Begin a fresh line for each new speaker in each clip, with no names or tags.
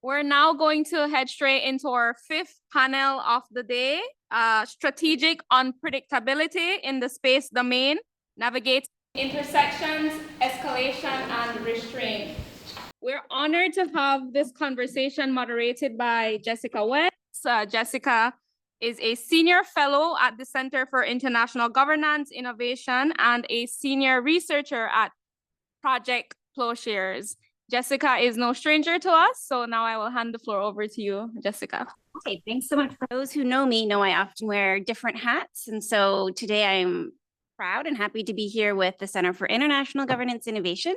We're now going to head straight into our fifth panel of the day, strategic unpredictability in the space domain, navigate intersections, escalation, and restraint. We're honored to have this conversation moderated by Jessica West. Jessica is a senior fellow at the Center for International Governance Innovation and a senior researcher at Project Plowshares. Jessica is no stranger to us, so now I will hand the floor over to you, Jessica.
Okay, thanks so much. For those who know me know I often wear different hats, and so today I'm proud and happy to be here with the Center for International Governance Innovation.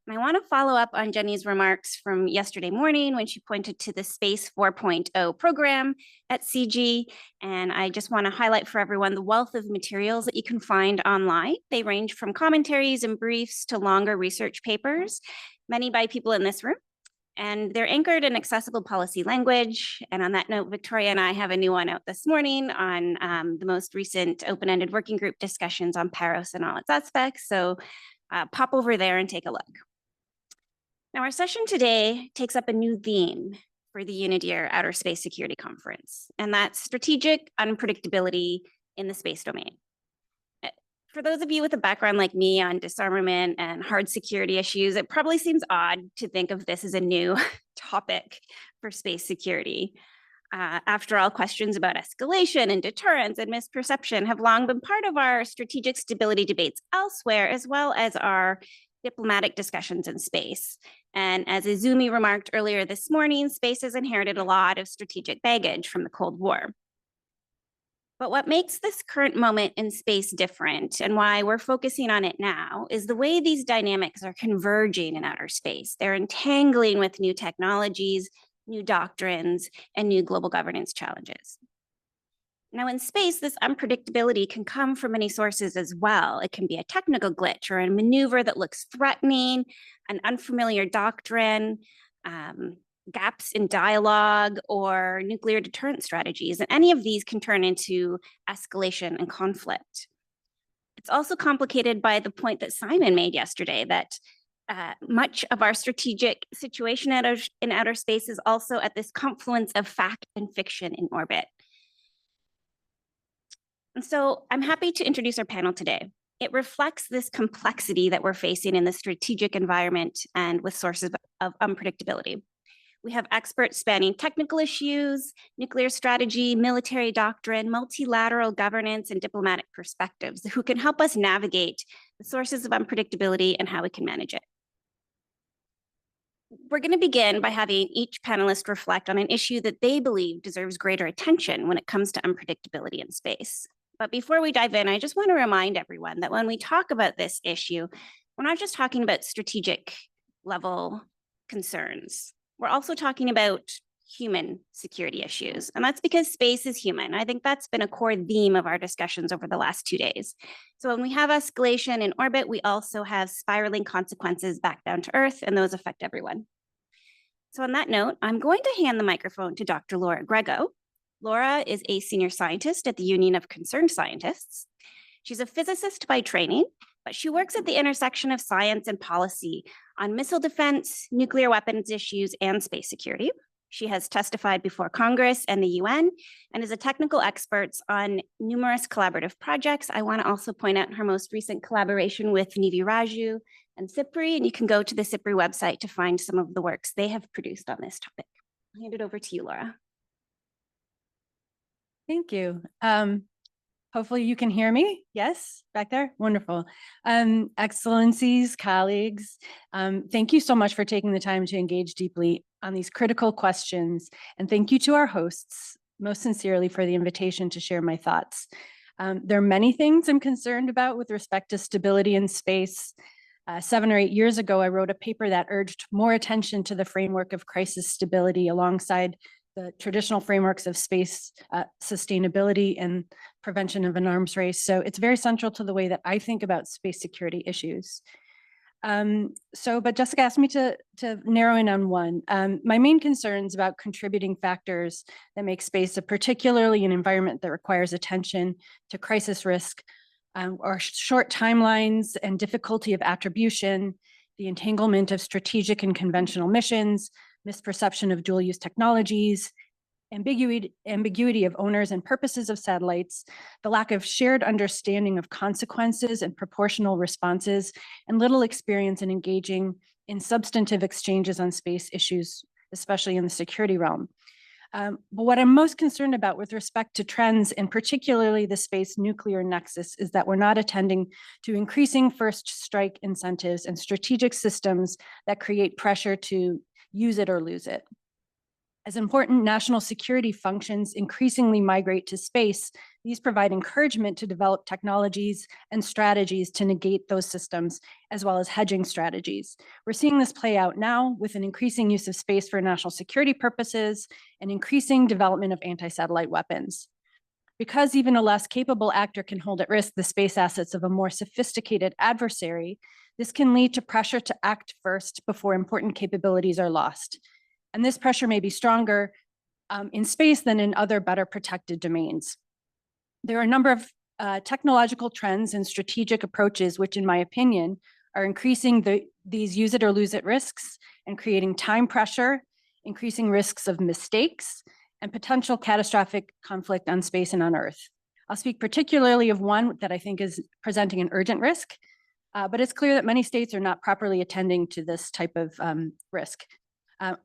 And I want to follow up on Jenny's remarks from yesterday morning when she pointed to the Space 4.0 program at CG. And I just want to highlight for everyone the wealth of materials that you can find online. They range from commentaries and briefs to longer research papers, many by people in this room. And they're anchored in accessible policy language. And on that note, Victoria and I have a new one out this morning on the most recent open-ended working group discussions on Paros and all its aspects. So pop over there and take a look. Now, our session today takes up a new theme for the Unidir Outer Space Security Conference, and that's strategic unpredictability in the space domain. For those of you with a background like me on disarmament and hard security issues, it probably seems odd to think of this as a new topic for space security. After all, questions about escalation and deterrence and misperception have long been part of our strategic stability debates elsewhere, as well as our diplomatic discussions in space. And as Izumi remarked earlier this morning, space has inherited a lot of strategic baggage from the Cold War. But what makes this current moment in space different and why we're focusing on it now is the way these dynamics are converging in outer space. They're entangling with new technologies, new doctrines, and new global governance challenges. Now, in space, this unpredictability can come from many sources as well. It can be a technical glitch or a maneuver that looks threatening, an unfamiliar doctrine, gaps in dialogue, or nuclear deterrent strategies. And any of these can turn into escalation and conflict. It's also complicated by the point that Simon made yesterday that much of our strategic situation in outer space is also at this confluence of fact and fiction in orbit. And so I'm happy to introduce our panel today. It reflects this complexity that we're facing in the strategic environment and with sources of unpredictability. We have experts spanning technical issues, nuclear strategy, military doctrine, multilateral governance, and diplomatic perspectives who can help us navigate the sources of unpredictability and how we can manage it. We're going to begin by having each panelist reflect on an issue that they believe deserves greater attention when it comes to unpredictability in space. But before we dive in, I just want to remind everyone that when we talk about this issue, we're not just talking about strategic level concerns. We're also talking about human security issues, and that's because space is human. I think that's been a core theme of our discussions over the last 2 days. So when we have escalation in orbit, we also have spiraling consequences back down to Earth, and those affect everyone. So on that note, I'm going to hand the microphone to Dr. Laura Grego. Laura is a senior scientist at the Union of Concerned Scientists. She's a physicist by training, but she works at the intersection of science and policy on missile defense, nuclear weapons issues, and space security. She has testified before Congress and the UN and is a technical expert on numerous collaborative projects. I want to also point out her most recent collaboration with Nivi Raju and CIPRI, and you can go to the CIPRI website to find some of the works they have produced on this topic. I'll hand it over to you, Laura.
Thank you. Hopefully you can hear me. Yes, back there. Wonderful. Excellencies, colleagues, thank you so much for taking the time to engage deeply on these critical questions. And thank you to our hosts, most sincerely, for the invitation to share my thoughts. There are many things I'm concerned about with respect to stability in space. 7 or 8 years ago, I wrote a paper that urged more attention to the framework of crisis stability alongside the traditional frameworks of space sustainability and prevention of an arms race. So it's very central to the way that I think about space security issues. But Jessica asked me to narrow in on one. My main concerns about contributing factors that make space particularly an environment that requires attention to crisis risk are short timelines and difficulty of attribution, the entanglement of strategic and conventional missions, misperception of dual-use technologies, ambiguity of owners and purposes of satellites, the lack of shared understanding of consequences and proportional responses, and little experience in engaging in substantive exchanges on space issues, especially in the security realm. But what I'm most concerned about with respect to trends, and particularly the space nuclear nexus, is that we're not attending to increasing first strike incentives and strategic systems that create pressure to use it or lose it. As important national security functions increasingly migrate to space, these provide encouragement to develop technologies and strategies to negate those systems, as well as hedging strategies. We're seeing this play out now with an increasing use of space for national security purposes and increasing development of anti-satellite weapons. Because even a less capable actor can hold at risk the space assets of a more sophisticated adversary, this can lead to pressure to act first before important capabilities are lost. And this pressure may be stronger in space than in other better protected domains. There are a number of technological trends and strategic approaches which, in my opinion, are increasing these use it or lose it risks and creating time pressure, increasing risks of mistakes, and potential catastrophic conflict on space and on Earth. I'll speak particularly of one that I think is presenting an urgent risk, but it's clear that many states are not properly attending to this type of risk.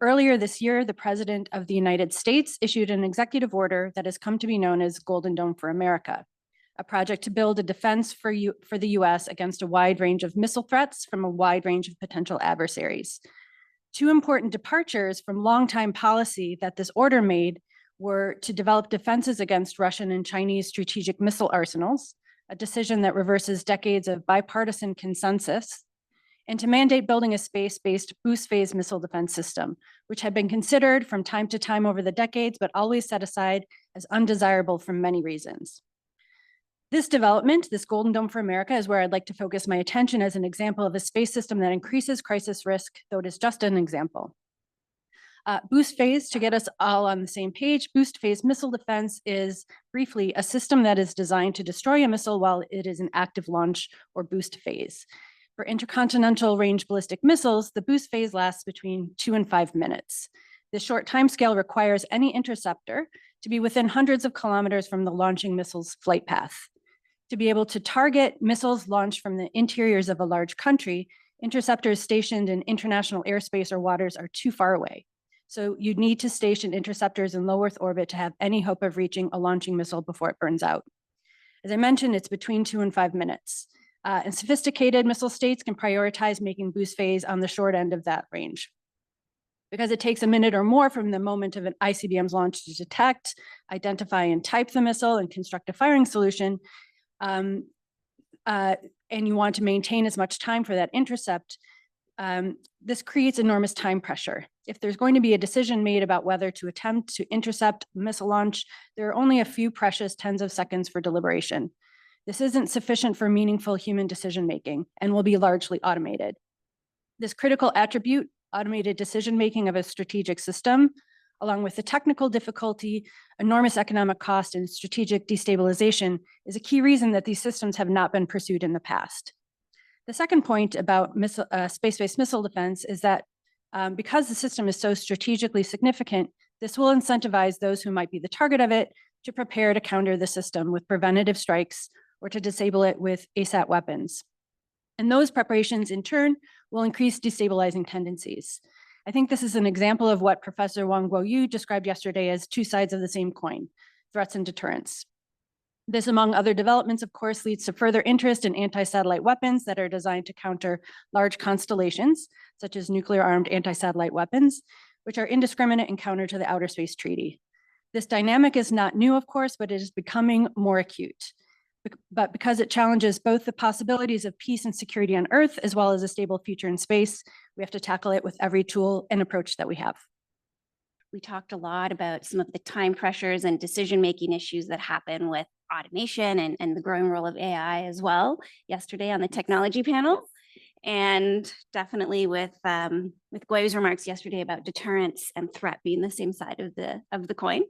Earlier this year, the President of the United States issued an executive order that has come to be known as Golden Dome for America, a project to build a defense for the US against a wide range of missile threats from a wide range of potential adversaries. Two important departures from longtime policy that this order made were to develop defenses against Russian and Chinese strategic missile arsenals, a decision that reverses decades of bipartisan consensus, and to mandate building a space-based boost phase missile defense system, which had been considered from time to time over the decades, but always set aside as undesirable for many reasons. This development, this Golden Dome for America, is where I'd like to focus my attention as an example of a space system that increases crisis risk, though it is just an example. Boost phase, to get us all on the same page, boost phase missile defense is briefly a system that is designed to destroy a missile while it is in active launch or boost phase. For intercontinental range ballistic missiles, the boost phase lasts between 2 and 5 minutes. This short timescale requires any interceptor to be within hundreds of kilometers from the launching missile's flight path. To be able to target missiles launched from the interiors of a large country, interceptors stationed in international airspace or waters are too far away. So you'd need to station interceptors in low Earth orbit to have any hope of reaching a launching missile before it burns out. As I mentioned, it's between 2 and 5 minutes. And sophisticated missile states can prioritize making boost phase on the short end of that range. Because it takes a minute or more from the moment of an ICBM's launch to detect, identify, and type the missile and construct a firing solution, and you want to maintain as much time for that intercept, this creates enormous time pressure. If there's going to be a decision made about whether to attempt to intercept missile launch, there are only a few precious tens of seconds for deliberation. This isn't sufficient for meaningful human decision-making and will be largely automated. This critical attribute, automated decision-making of a strategic system, along with the technical difficulty, enormous economic cost, and strategic destabilization, is a key reason that these systems have not been pursued in the past. The second point about space-based missile defense is that because the system is so strategically significant, this will incentivize those who might be the target of it to prepare to counter the system with preventative strikes or to disable it with ASAT weapons. And those preparations, in turn, will increase destabilizing tendencies. I think this is an example of what Professor Wang Guoyu described yesterday as two sides of the same coin, threats and deterrence. This, among other developments, of course, leads to further interest in anti-satellite weapons that are designed to counter large constellations, such as nuclear-armed anti-satellite weapons, which are indiscriminate and counter to the Outer Space Treaty. This dynamic is not new, of course, but it is becoming more acute. But because it challenges both the possibilities of peace and security on Earth, as well as a stable future in space, we have to tackle it with every tool and approach that we have.
We talked a lot about some of the time pressures and decision-making issues that happen with automation and the growing role of AI as well yesterday on the technology panel. And definitely with Guoyu's remarks yesterday about deterrence and threat being the same side of the coin.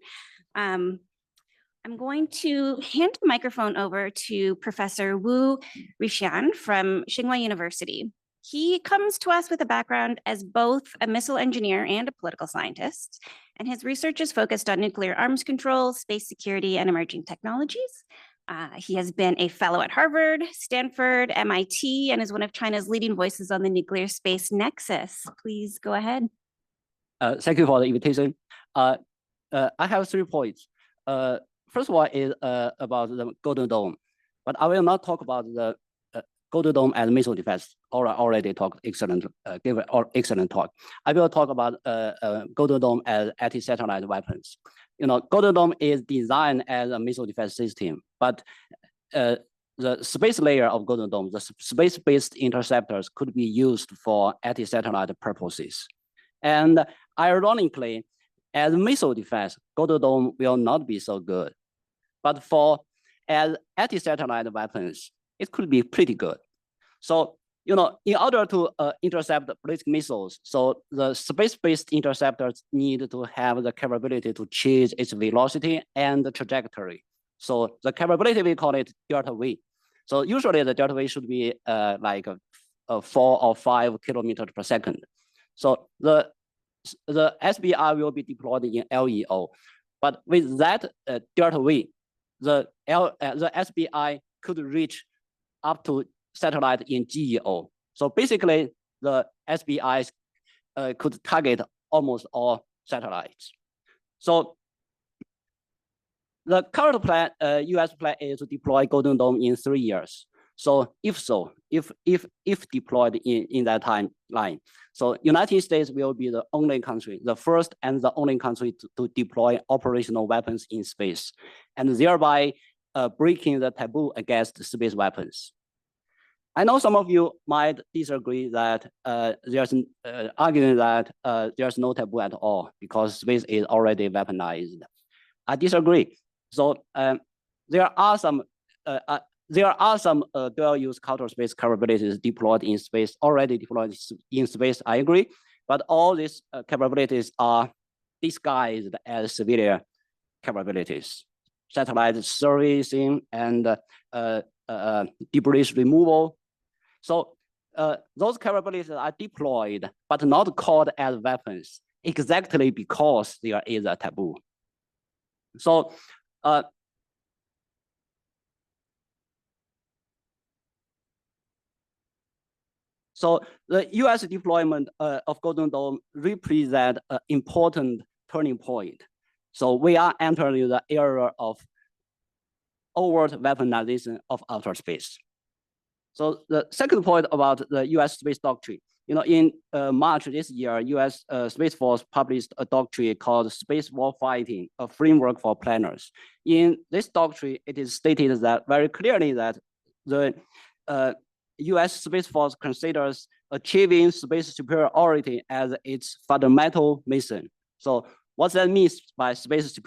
I'm going to hand the microphone over to Professor Wu Rixian from Tsinghua University. He comes to us with a background as both a missile engineer and a political scientist, and his research is focused on nuclear arms control, space security, and emerging technologies. He has been a fellow at Harvard, Stanford, MIT, and is one of China's leading voices on the nuclear space nexus. Please go ahead.
Thank you for the invitation. I have 3 points. First one is about the Golden Dome, but I will not talk about the Golden Dome as missile defense. Already talked excellent, give excellent talk. I will talk about Golden Dome as anti-satellite weapons. You know, Golden Dome is designed as a missile defense system, but the space layer of Golden Dome, the space-based interceptors, could be used for anti-satellite purposes. And ironically, as missile defense, Golden Dome will not be so good. But as anti-satellite weapons, it could be pretty good. So, you know, in order to intercept ballistic missiles, so the space-based interceptors need to have the capability to change its velocity and the trajectory. So the capability, we call it delta V. So usually the delta V should be like 4 or 5 kilometers per second. So the SBI will be deployed in LEO, but with that delta V, the SBI could reach up to satellite in GEO. So basically, the SBIs could target almost all satellites. So the current plan, US plan is to deploy Golden Dome in 3 years. So if deployed in that timeline, so United States will be the only country, the first and the only country to deploy operational weapons in space, and thereby breaking the taboo against space weapons. I know some of you might disagree that there's arguing that there's no taboo at all because space is already weaponized. I disagree. So there are some dual-use counterspace capabilities deployed in space, already deployed in space, I agree, but all these capabilities are disguised as civilian capabilities, satellite servicing and debris removal. So those capabilities are deployed, but not called as weapons, exactly because there is a taboo. So so the US deployment of Golden Dome represents an important turning point. So we are entering the era of overt weaponization of outer space. So the second point about the US space doctrine, you know, in March this year, US Space Force published a doctrine called Space Warfighting, a framework for planners. In this doctrine, it is stated that very clearly that the US Space Force considers achieving space superiority as its fundamental mission. So what that means by space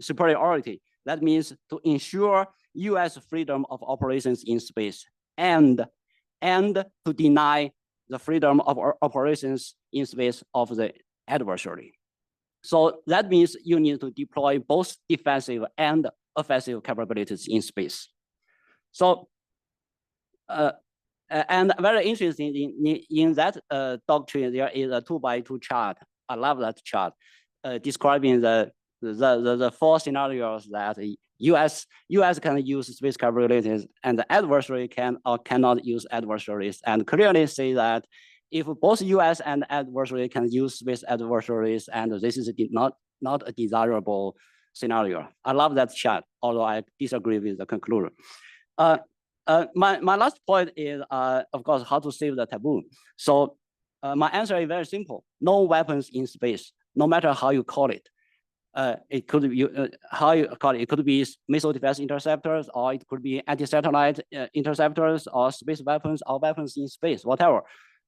superiority, that means to ensure US freedom of operations in space and to deny the freedom of operations in space of the adversary. So that means you need to deploy both defensive and offensive capabilities in space. So, and very interesting in that doctrine, there is a 2x2 chart. I love that chart, describing the 4 scenarios that US can use space capabilities and the adversary can or cannot use adversaries, and clearly say that if both US and adversary can use space adversaries, and this is not a desirable scenario. I love that chart, although I disagree with the conclusion. My last point is, of course, how to save the taboo. So my answer is very simple: no weapons in space, no matter how you call it. It could be how you call it. It could be missile defense interceptors, or it could be anti-satellite interceptors, or space weapons, or weapons in space, whatever.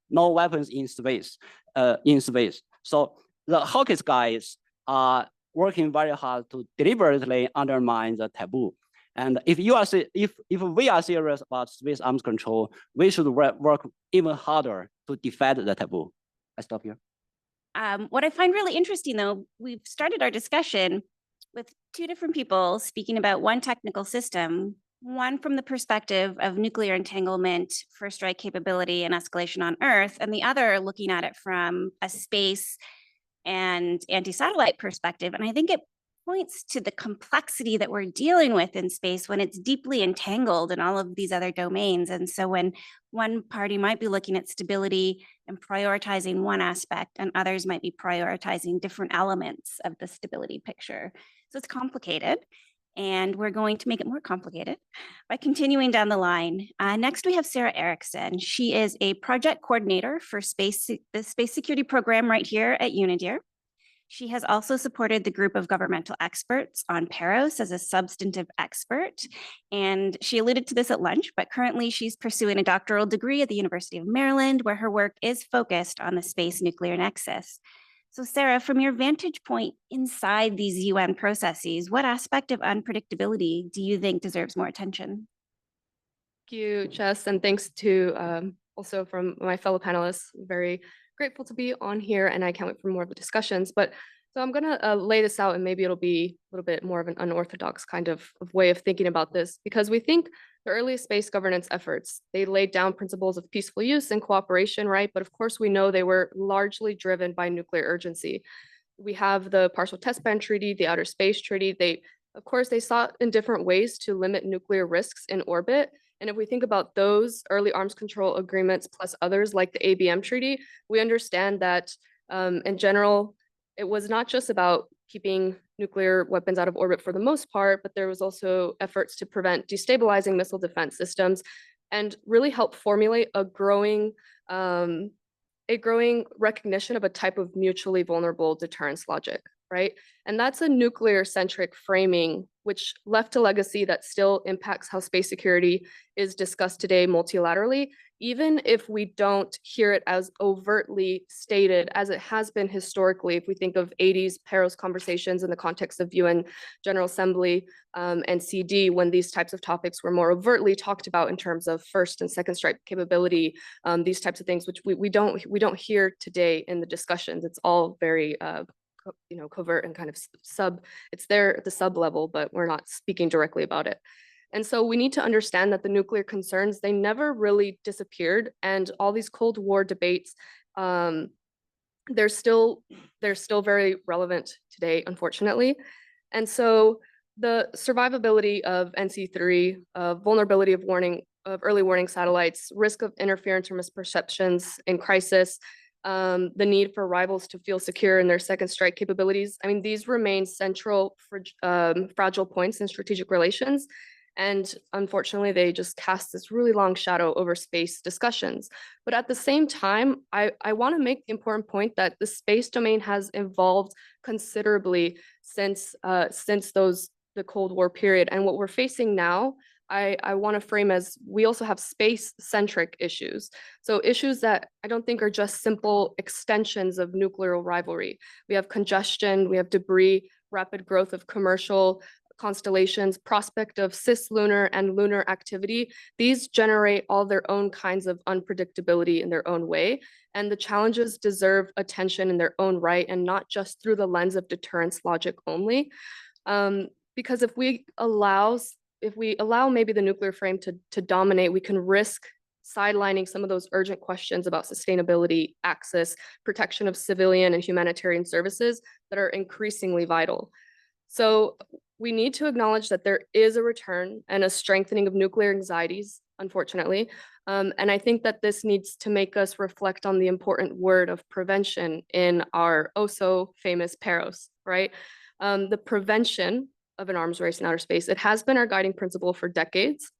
No weapons in space. So the Hawkins guys are working very hard to deliberately undermine the taboo. And if we are serious about space arms control, we should work even harder to defend the taboo. I stop here.
What I find really interesting, though, we've started our discussion with 2 different people speaking about one technical system, One from the perspective of nuclear entanglement, first strike capability and escalation on Earth, and the other looking at it from a space and anti-satellite perspective. And I think it points to the complexity that we're dealing with in space when it's deeply entangled in all of these other domains. And so when one party might be looking at stability and prioritizing one aspect, and others might be prioritizing different elements of the stability picture. So it's complicated. And we're going to make it more complicated by continuing down the line. Next, we have Sarah Erickson. She is a project coordinator for the space security program right here at Unidir. She has also supported the group of governmental experts on PEROS as a substantive expert. And she alluded to this at lunch, but currently she's pursuing a doctoral degree at the University of Maryland, where her work is focused on the space nuclear nexus. So Sarah, from your vantage point inside these UN processes, what aspect of unpredictability do you think deserves more attention?
Thank you, Jess, and thanks to also from my fellow panelists. Very grateful to be on here, and I can't wait for more of the discussions. But so I'm gonna lay this out, and maybe it'll be a little bit more of an unorthodox kind of way of thinking about this, because we think the earliest space governance efforts, they laid down principles of peaceful use and cooperation, right? But of course, we know they were largely driven by nuclear urgency. We have the Partial Test Ban Treaty, the Outer Space Treaty. Of course, they sought in different ways to limit nuclear risks in orbit. And if we think about those early arms control agreements plus others like the ABM Treaty, we understand that in general, it was not just about keeping nuclear weapons out of orbit for the most part, but there was also efforts to prevent destabilizing missile defense systems and really help formulate a growing recognition of a type of mutually vulnerable deterrence logic, right? And that's a nuclear-centric framing, which left a legacy that still impacts how space security is discussed today multilaterally, even if we don't hear it as overtly stated as it has been historically. If we think of 80s Paris conversations in the context of UN General Assembly and CD, when these types of topics were more overtly talked about in terms of first and second strike capability, these types of things, which we don't hear today in the discussions. It's all very covert and kind of it's there at the sub level, but we're not speaking directly about it. And so we need to understand that the nuclear concerns, they never really disappeared, and all these Cold War debates, they're still very relevant today, unfortunately. And so the survivability of NC3, vulnerability of early warning satellites, risk of interference or misperceptions in crisis, the need for rivals to feel secure in their second strike capabilities. I mean, these remain central fragile points in strategic relations. And unfortunately, they just cast this really long shadow over space discussions. But at the same time, I want to make the important point that the space domain has evolved considerably since the Cold War period. And what we're facing now, I want to frame as we also have space-centric issues. So issues that I don't think are just simple extensions of nuclear rivalry. We have congestion, we have debris, rapid growth of commercial constellations, prospect of cislunar and lunar activity. These generate all their own kinds of unpredictability in their own way. And the challenges deserve attention in their own right, and not just through the lens of deterrence logic only. Because if we allow maybe the nuclear frame to dominate, we can risk sidelining some of those urgent questions about sustainability, access, protection of civilian and humanitarian services that are increasingly vital. So we need to acknowledge that there is a return and a strengthening of nuclear anxieties, unfortunately. And I think that this needs to make us reflect on the important word of prevention in our oh so famous PEROS, right? The prevention of an arms race in outer space, it has been our guiding principle for decades,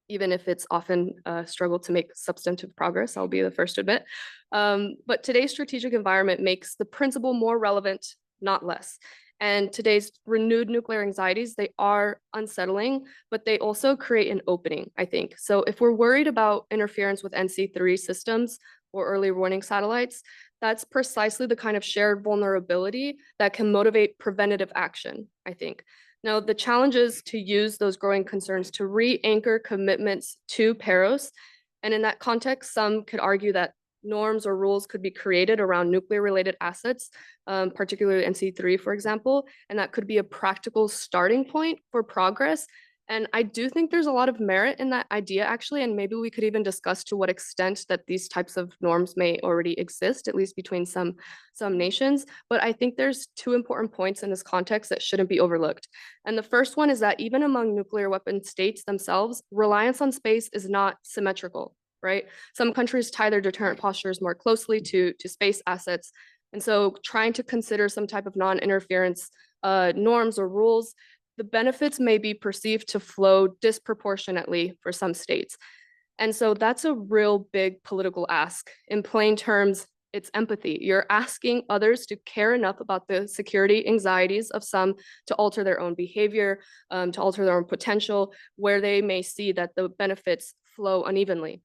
even if it's often struggled to make substantive progress, I'll be the first to admit. But today's strategic environment makes the principle more relevant, not less. And today's renewed nuclear anxieties, they are unsettling, but they also create an opening, I think. So if we're worried about interference with NC3 systems or early warning satellites, that's precisely the kind of shared vulnerability that can motivate preventative action, I think. Now, the challenge is to use those growing concerns to re-anchor commitments to PEROS. And in that context, some could argue that norms or rules could be created around nuclear-related assets, particularly NC3, for example, and that could be a practical starting point for progress. And I do think there's a lot of merit in that idea, actually, and maybe we could even discuss to what extent that these types of norms may already exist, at least between some nations. But I think there's two important points in this context that shouldn't be overlooked. And the first one is that even among nuclear weapon states themselves, reliance on space is not symmetrical, right? Some countries tie their deterrent postures more closely to space assets. And so trying to consider some type of non-interference norms or rules, the benefits may be perceived to flow disproportionately for some states. And so that's a real big political ask. In plain terms, it's empathy. You're asking others to care enough about the security anxieties of some to alter their own behavior, to alter their own potential, where they may see that the benefits flow unevenly.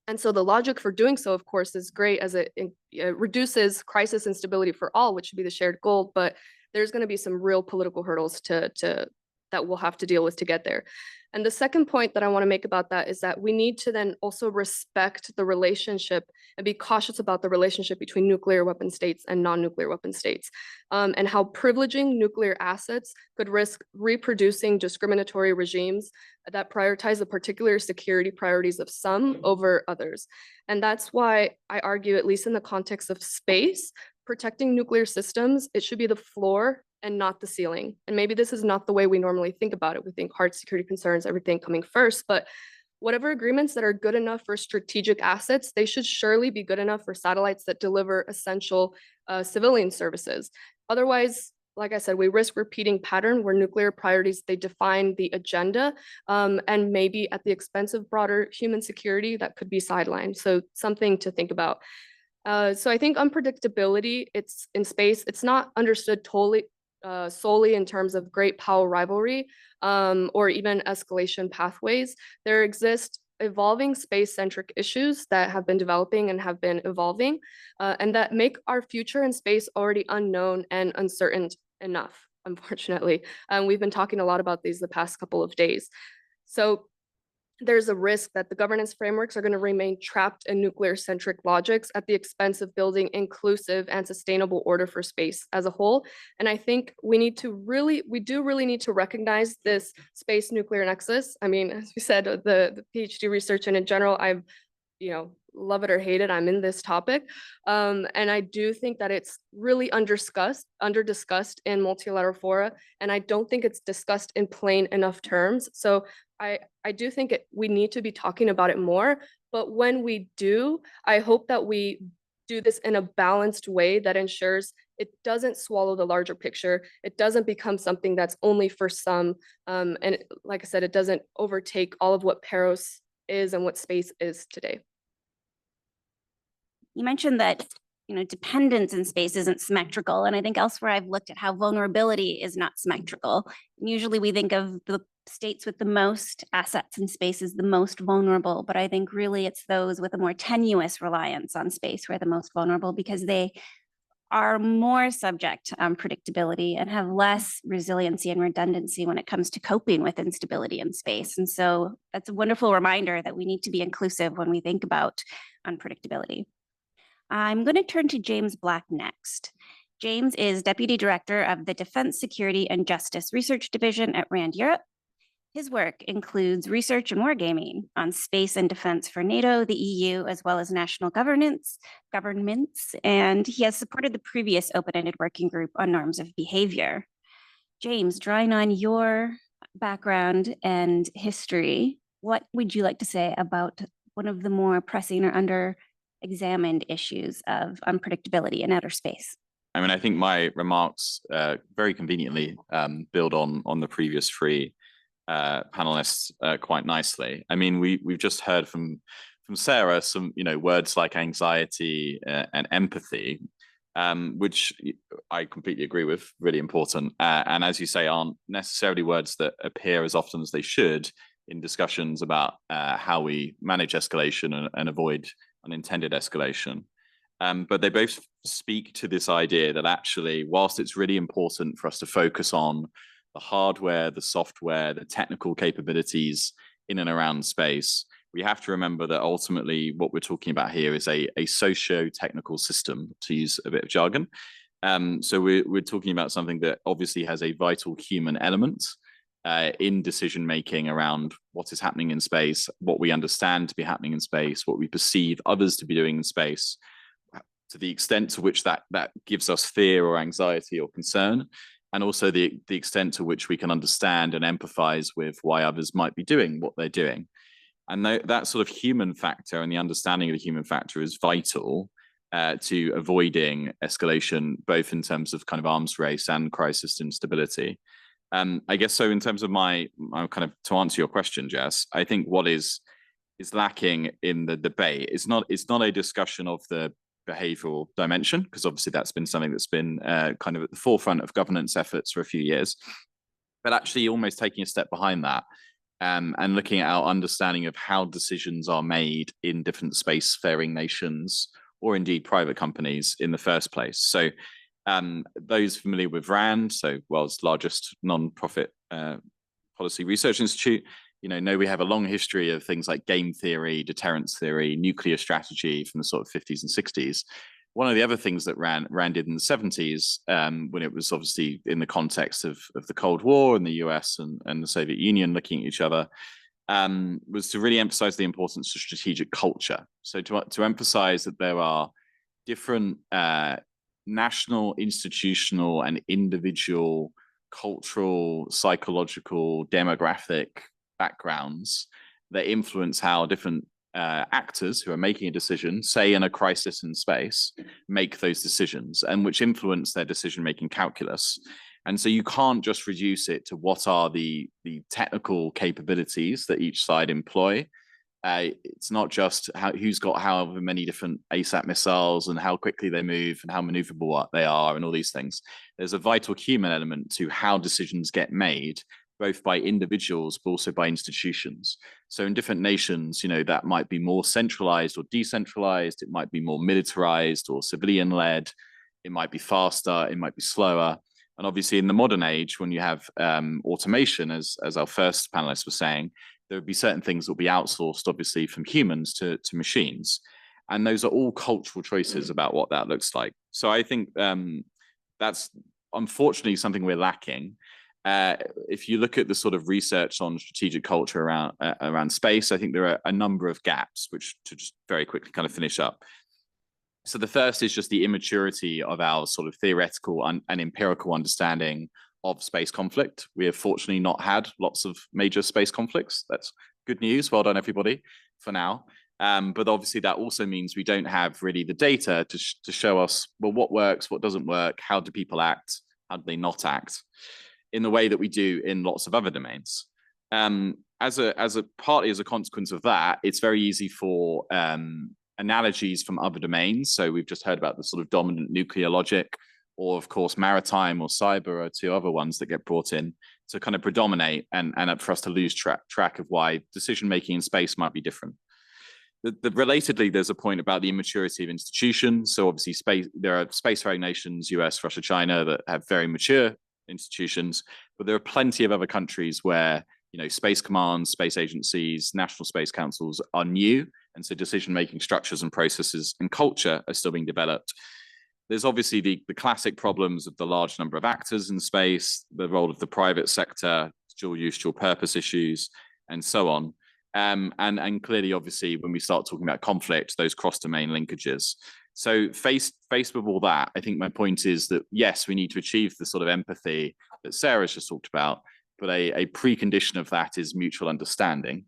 And so the logic for doing so, of course, is great as it reduces crisis instability for all, which should be the shared goal. But there's going to be some real political hurdles that we'll have to deal with to get there. And the second point that I want to make about that is that we need to then also respect the relationship and be cautious about the relationship between nuclear weapon states and non-nuclear weapon states, and how privileging nuclear assets could risk reproducing discriminatory regimes that prioritize the particular security priorities of some over others. And that's why I argue, at least in the context of space, protecting nuclear systems, it should be the floor and not the ceiling. And maybe this is not the way we normally think about it. We think hard security concerns, everything coming first, but whatever agreements that are good enough for strategic assets, they should surely be good enough for satellites that deliver essential civilian services. Otherwise, like I said, we risk repeating pattern where nuclear priorities, they define the agenda, and maybe at the expense of broader human security that could be sidelined. So something to think about. So I think unpredictability, it's in space, it's not understood solely in terms of great power rivalry or even escalation pathways. There exist evolving space-centric issues that have been developing and have been evolving, and that make our future in space already unknown and uncertain enough, unfortunately. We've been talking a lot about these the past couple of days. So there's a risk that the governance frameworks are going to remain trapped in nuclear-centric logics at the expense of building inclusive and sustainable order for space as a whole. And I think we do really need to recognize this space nuclear nexus. I mean, as we said, the PhD research and in general, I've, love it or hate it, I'm in this topic. And I do think that it's really under-discussed in multilateral fora. And I don't think it's discussed in plain enough terms. So I do think we need to be talking about it more, but when we do, I hope that we do this in a balanced way that ensures it doesn't swallow the larger picture. It doesn't become something that's only for some. And like I said, it doesn't overtake all of what Paros is and what space is today.
You mentioned that, dependence in space isn't symmetrical. And I think elsewhere I've looked at how vulnerability is not symmetrical. And usually we think of the states with the most assets in space as the most vulnerable, but I think really it's those with a more tenuous reliance on space who are the most vulnerable because they are more subject to unpredictability and have less resiliency and redundancy when it comes to coping with instability in space. And so that's a wonderful reminder that we need to be inclusive when we think about unpredictability. I'm going to turn to James Black next. James is Deputy Director of the Defense, Security, and Justice Research Division at RAND Europe. His work includes research and wargaming on space and defense for NATO, the EU, as well as national governments, and he has supported the previous open-ended working group on norms of behavior. James, drawing on your background and history, what would you like to say about one of the more pressing or under-examined issues of unpredictability in outer space?
I mean, I think my remarks very conveniently build on the previous three panelists quite nicely. I mean, we've just heard from Sarah some words like anxiety and empathy, which I completely agree with, really important. And as you say, aren't necessarily words that appear as often as they should in discussions about how we manage escalation and avoid unintended escalation. But they both speak to this idea that actually, whilst it's really important for us to focus on the hardware, the software, the technical capabilities in and around space, we have to remember that ultimately what we're talking about here is a socio-technical system, to use a bit of jargon. So we're talking about something that obviously has a vital human element, in decision making around what is happening in space, what we understand to be happening in space, what we perceive others to be doing in space, to the extent to which that gives us fear or anxiety or concern, and also the extent to which we can understand and empathize with why others might be doing what they're doing. And that sort of human factor and the understanding of the human factor is vital to avoiding escalation, both in terms of kind of arms race and crisis instability. I guess so. In terms of my kind of, to answer your question, Jess, I think what is lacking in the debate is not a discussion of the behavioral dimension, because obviously that's been something that's been kind of at the forefront of governance efforts for a few years, but actually almost taking a step behind that and looking at our understanding of how decisions are made in different spacefaring nations or indeed private companies in the first place. So those familiar with RAND, so world's largest non-profit policy research institute, know we have a long history of things like game theory, deterrence theory, nuclear strategy from the sort of 50s and 60s. One of the other things that RAND did in the 70s, when it was obviously in the context of the Cold War and the US and the Soviet Union looking at each other, was to really emphasize the importance of strategic culture. So to emphasize that there are different national, institutional, and individual cultural, psychological, demographic backgrounds that influence how different actors who are making a decision, say in a crisis in space, make those decisions, and which influence their decision-making calculus. And so you can't just reduce it to what are the technical capabilities that each side employ. It's not just who's got however many different ASAT missiles and how quickly they move and how maneuverable they are and all these things. There's a vital human element to how decisions get made, both by individuals, but also by institutions. So in different nations, that might be more centralized or decentralized. It might be more militarized or civilian-led. It might be faster. It might be slower. And obviously in the modern age, when you have automation, as our first panelist was saying, there would be certain things that will be outsourced, obviously, from humans to machines. And those are all cultural choices about what that looks like. So I think that's unfortunately something we're lacking. If you look at the sort of research on strategic culture around space, I think there are a number of gaps, which to just very quickly kind of finish up. So the first is just the immaturity of our sort of theoretical and empirical understanding of space conflict. We have fortunately not had lots of major space conflicts. That's good news. Well done, everybody, for now. But obviously that also means we don't have really the data to show us, well, what works, what doesn't work, how do people act, how do they not act, in the way that we do in lots of other domains. Partly as a consequence of that, it's very easy for analogies from other domains. So we've just heard about the sort of dominant nuclear logic, or of course maritime or cyber are two other ones that get brought in to kind of predominate and for us to lose track of why decision making in space might be different. Relatedly, there's a point about the immaturity of institutions. So obviously there are spacefaring nations, US, Russia, China, that have very mature institutions, but there are plenty of other countries where space commands, space agencies, national space councils are new, and so decision-making structures and processes and culture are still being developed. There's obviously the classic problems of the large number of actors in space, the role of the private sector, dual use, dual purpose issues, and so on. And clearly, obviously, when we start talking about conflict, those cross-domain linkages. So faced with all that, I think my point is that, yes, we need to achieve the sort of empathy that Sarah's just talked about, but a precondition of that is mutual understanding.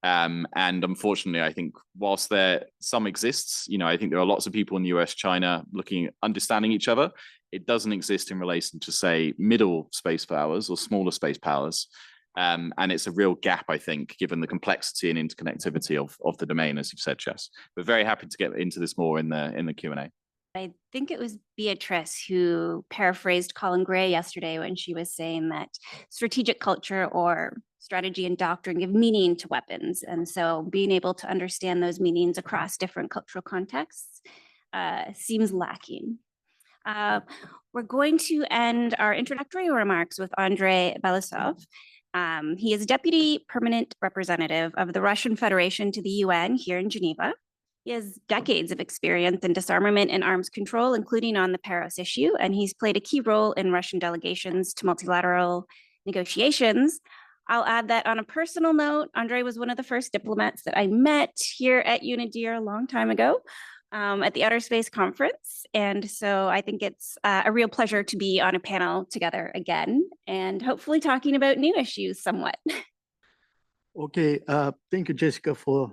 And unfortunately, I think whilst some exists, I think there are lots of people in the US, China understanding each other. It doesn't exist in relation to, say, middle space powers or smaller space powers. And it's a real gap, I think, given the complexity and interconnectivity of the domain, as you've said, Jess. We're very happy to get into this more in the Q&A.
I think it was Beatrice who paraphrased Colin Gray yesterday when she was saying that strategic culture or strategy and doctrine give meaning to weapons. And so being able to understand those meanings across different cultural contexts seems lacking. We're going to end our introductory remarks with Andrei Belousov. He is Deputy Permanent Representative of the Russian Federation to the UN here in Geneva. He has decades of experience in disarmament and arms control, including on the Paris issue, and he's played a key role in Russian delegations to multilateral negotiations I'll add that on a personal note, Andre was one of the first diplomats that I met here at UNIDIR a long time ago at the Outer Space Conference. And so I think it's a real pleasure to be on a panel together again and hopefully talking about new issues somewhat.
Okay, thank you, Jessica, for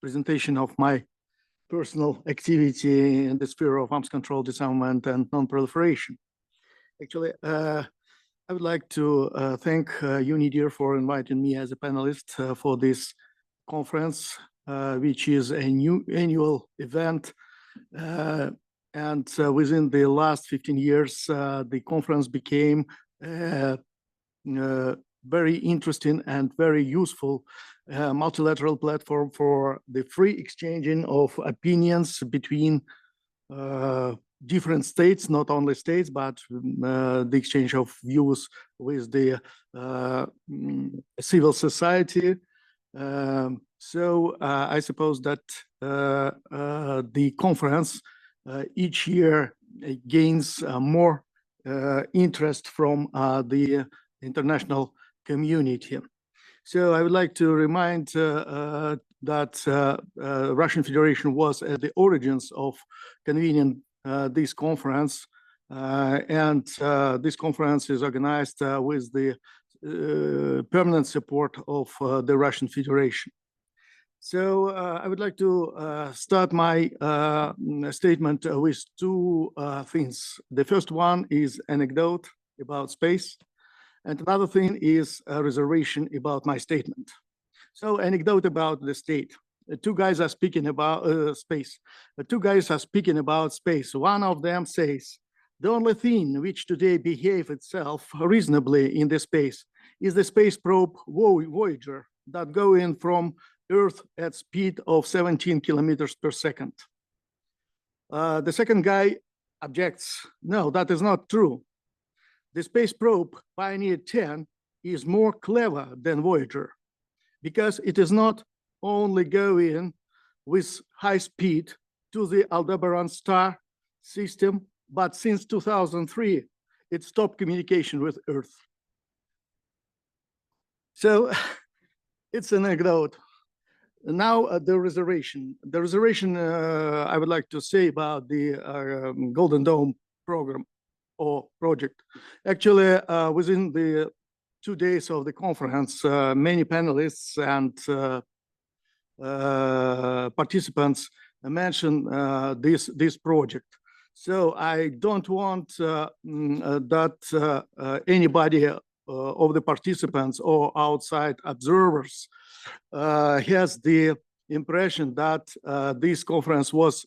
presentation of my personal activity in the sphere of arms control, disarmament, and non-proliferation. Actually, I would like to thank UNIDIR for inviting me as a panelist for this conference, which is a new annual event. And within the last 15 years, the conference became very interesting and very useful multilateral platform for the free exchanging of opinions between different states, not only states, but the exchange of views with the civil society. So I suppose that the conference each year gains more interest from the international community. So I would like to remind that Russian Federation was at the origins of convening this conference, and this conference is organized with the permanent support of the Russian Federation. So I would like to start my statement with two things. The first one is anecdote about space, and another thing is a reservation about my statement. So anecdote about the state. Two guys are speaking about space. Two guys are speaking about space. One of them says, the only thing which today behaves itself reasonably in the space is the space probe Voyager that go in from Earth at speed of 17 kilometers per second. The second guy objects, no, that is not true. The space probe Pioneer 10 is more clever than Voyager because it is not only going with high speed to the Aldebaran star system, but since 2003, it stopped communication with Earth. So it's an anecdote. Now the reservation. The reservation I would like to say about the Golden Dome program or project. Actually, within the 2 days of the conference, many panelists and participants mentioned this project. So I don't want that anybody of the participants or outside observers has the impression that this conference was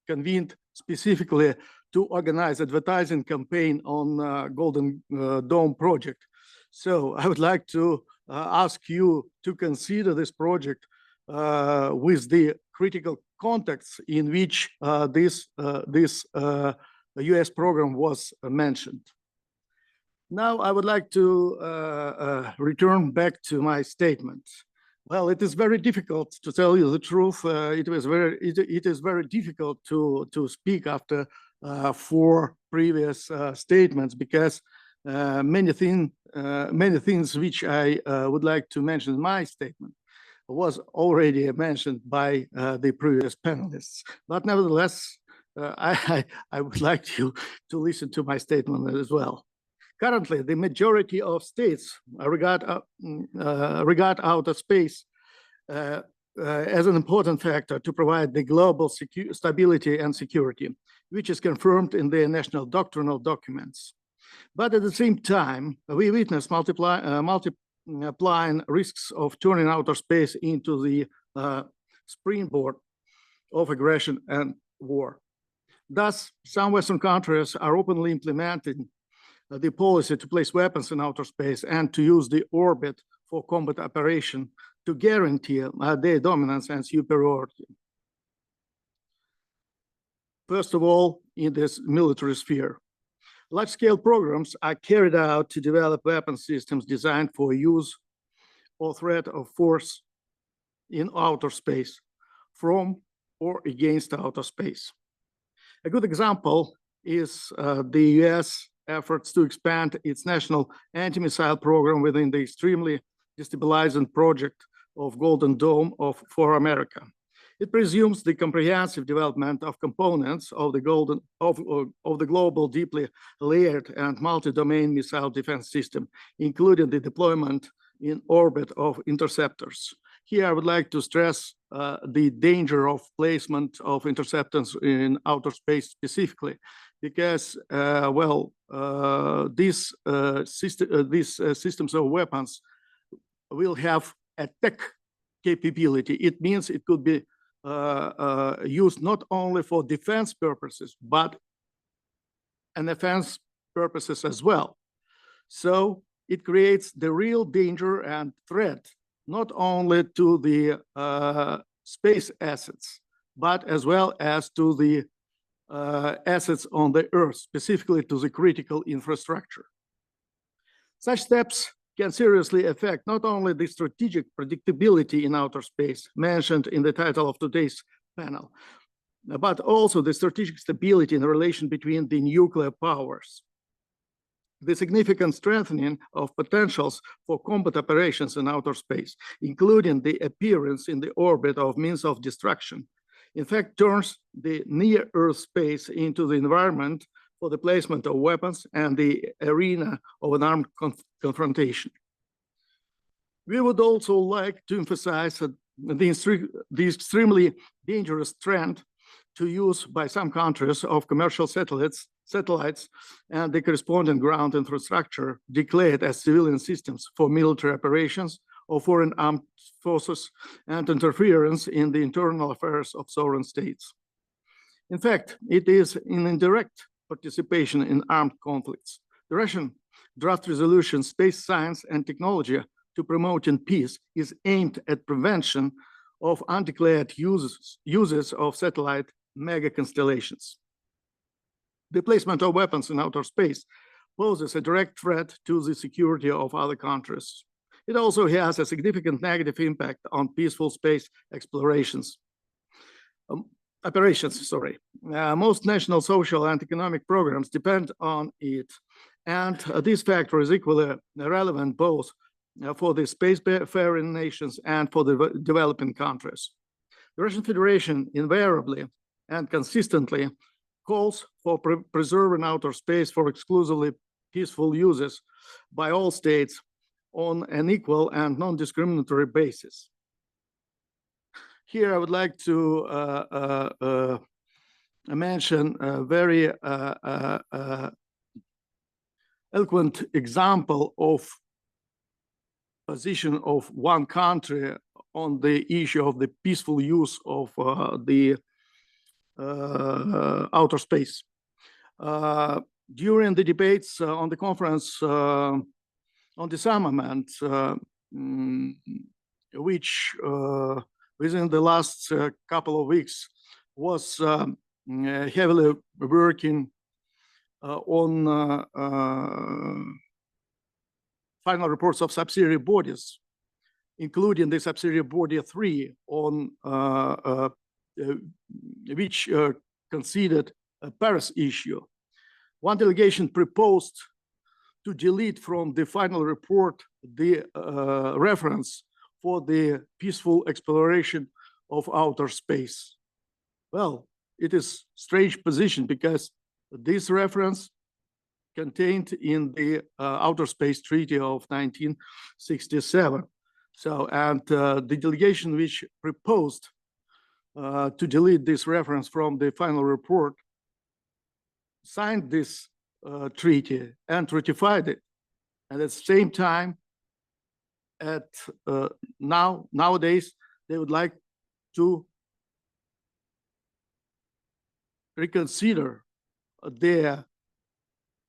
convened specifically to organize advertising campaign on Golden Dome project. So I would like to ask you to consider this project with the critical context in which this US program was mentioned. Now I would like to return back to my statement. Well, it is very difficult to tell you the truth. It is very difficult to speak after 4 previous statements because many things which I would like to mention in my statement was already mentioned by the previous panelists. But nevertheless, I would like you to listen to my statement as well. Currently, the majority of states regard outer space as an important factor to provide the global stability and security, which is confirmed in their national doctrinal documents. But at the same time, we witness multiplying risks of turning outer space into the springboard of aggression and war. Thus, some Western countries are openly implementing the policy to place weapons in outer space and to use the orbit for combat operation to guarantee their dominance and superiority. First of all, in this military sphere, large-scale programs are carried out to develop weapon systems designed for use or threat of force in outer space from or against outer space. A good example is the US efforts to expand its national anti-missile program within the extremely destabilizing project of Golden Dome for America. It presumes the comprehensive development of components of the global deeply layered and multi-domain missile defense system, including the deployment in orbit of interceptors. Here, I would like to stress the danger of placement of interceptors in outer space specifically, because, these systems of weapons will have attack capability. It means it could be used not only for defense purposes, but and offense purposes as well. So it creates the real danger and threat, not only to the space assets, but as well as to the assets on the Earth, specifically to the critical infrastructure. Such steps can seriously affect not only the strategic predictability in outer space mentioned in the title of today's panel, but also the strategic stability in the relation between the nuclear powers. The significant strengthening of potentials for combat operations in outer space, including the appearance in the orbit of means of destruction, in fact turns the near-Earth space into the environment for the placement of weapons and the arena of an armed confrontation. We would also like to emphasize the extremely dangerous trend to use by some countries of commercial satellites and the corresponding ground infrastructure declared as civilian systems for military operations of foreign armed forces and interference in the internal affairs of sovereign states. In fact, it is in indirect participation in armed conflicts. The Russian draft resolution, Space Science and Technology to Promoting Peace, is aimed at prevention of undeclared uses of satellite mega constellations. The placement of weapons in outer space poses a direct threat to the security of other countries. It also has a significant negative impact on peaceful space operations. Most national social and economic programs depend on it, and this factor is equally relevant both for the spacefaring nations and for the developing countries. The Russian Federation invariably and consistently calls for preserving outer space for exclusively peaceful uses by all states on an equal and non-discriminatory basis. Here, I would like to mention a very eloquent example of position of one country on the issue of the peaceful use of the outer space. During the debates on the conference on disarmament, which within the last couple of weeks was heavily working on final reports of subsidiary bodies, including the subsidiary body 3 on which considered a Paris issue. One delegation proposed to delete from the final report the reference for the peaceful exploration of outer space. Well, it is strange position because this reference contained in the Outer Space Treaty of 1967. So, and the delegation which proposed to delete this reference from the final report signed this treaty and ratified it. And at the same time, nowadays, they would like to reconsider their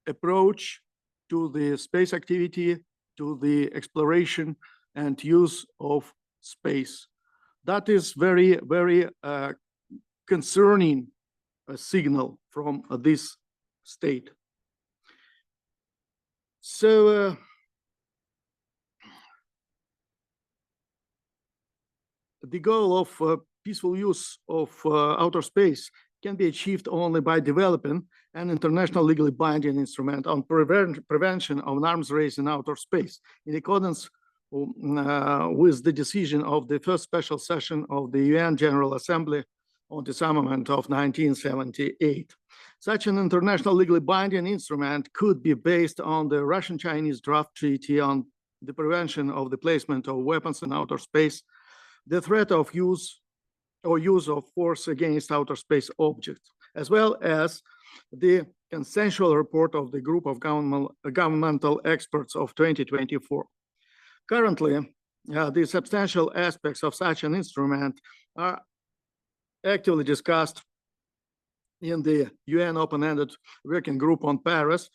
approach to the space activity, to the exploration and use of space. That is very, very concerning signal from this state. So the goal of peaceful use of outer space can be achieved only by developing an international legally binding instrument on prevention of an arms race in outer space, in accordance with the decision of the first special session of the UN General Assembly on disarmament of 1978. Such an international legally binding instrument could be based on the Russian-Chinese draft treaty on the prevention of the placement of weapons in outer space, the threat of use of force against outer space objects, as well as the consensual report of the group of governmental experts of 2024. Currently, the substantial aspects of such an instrument are actively discussed in the UN open-ended working group on Paris,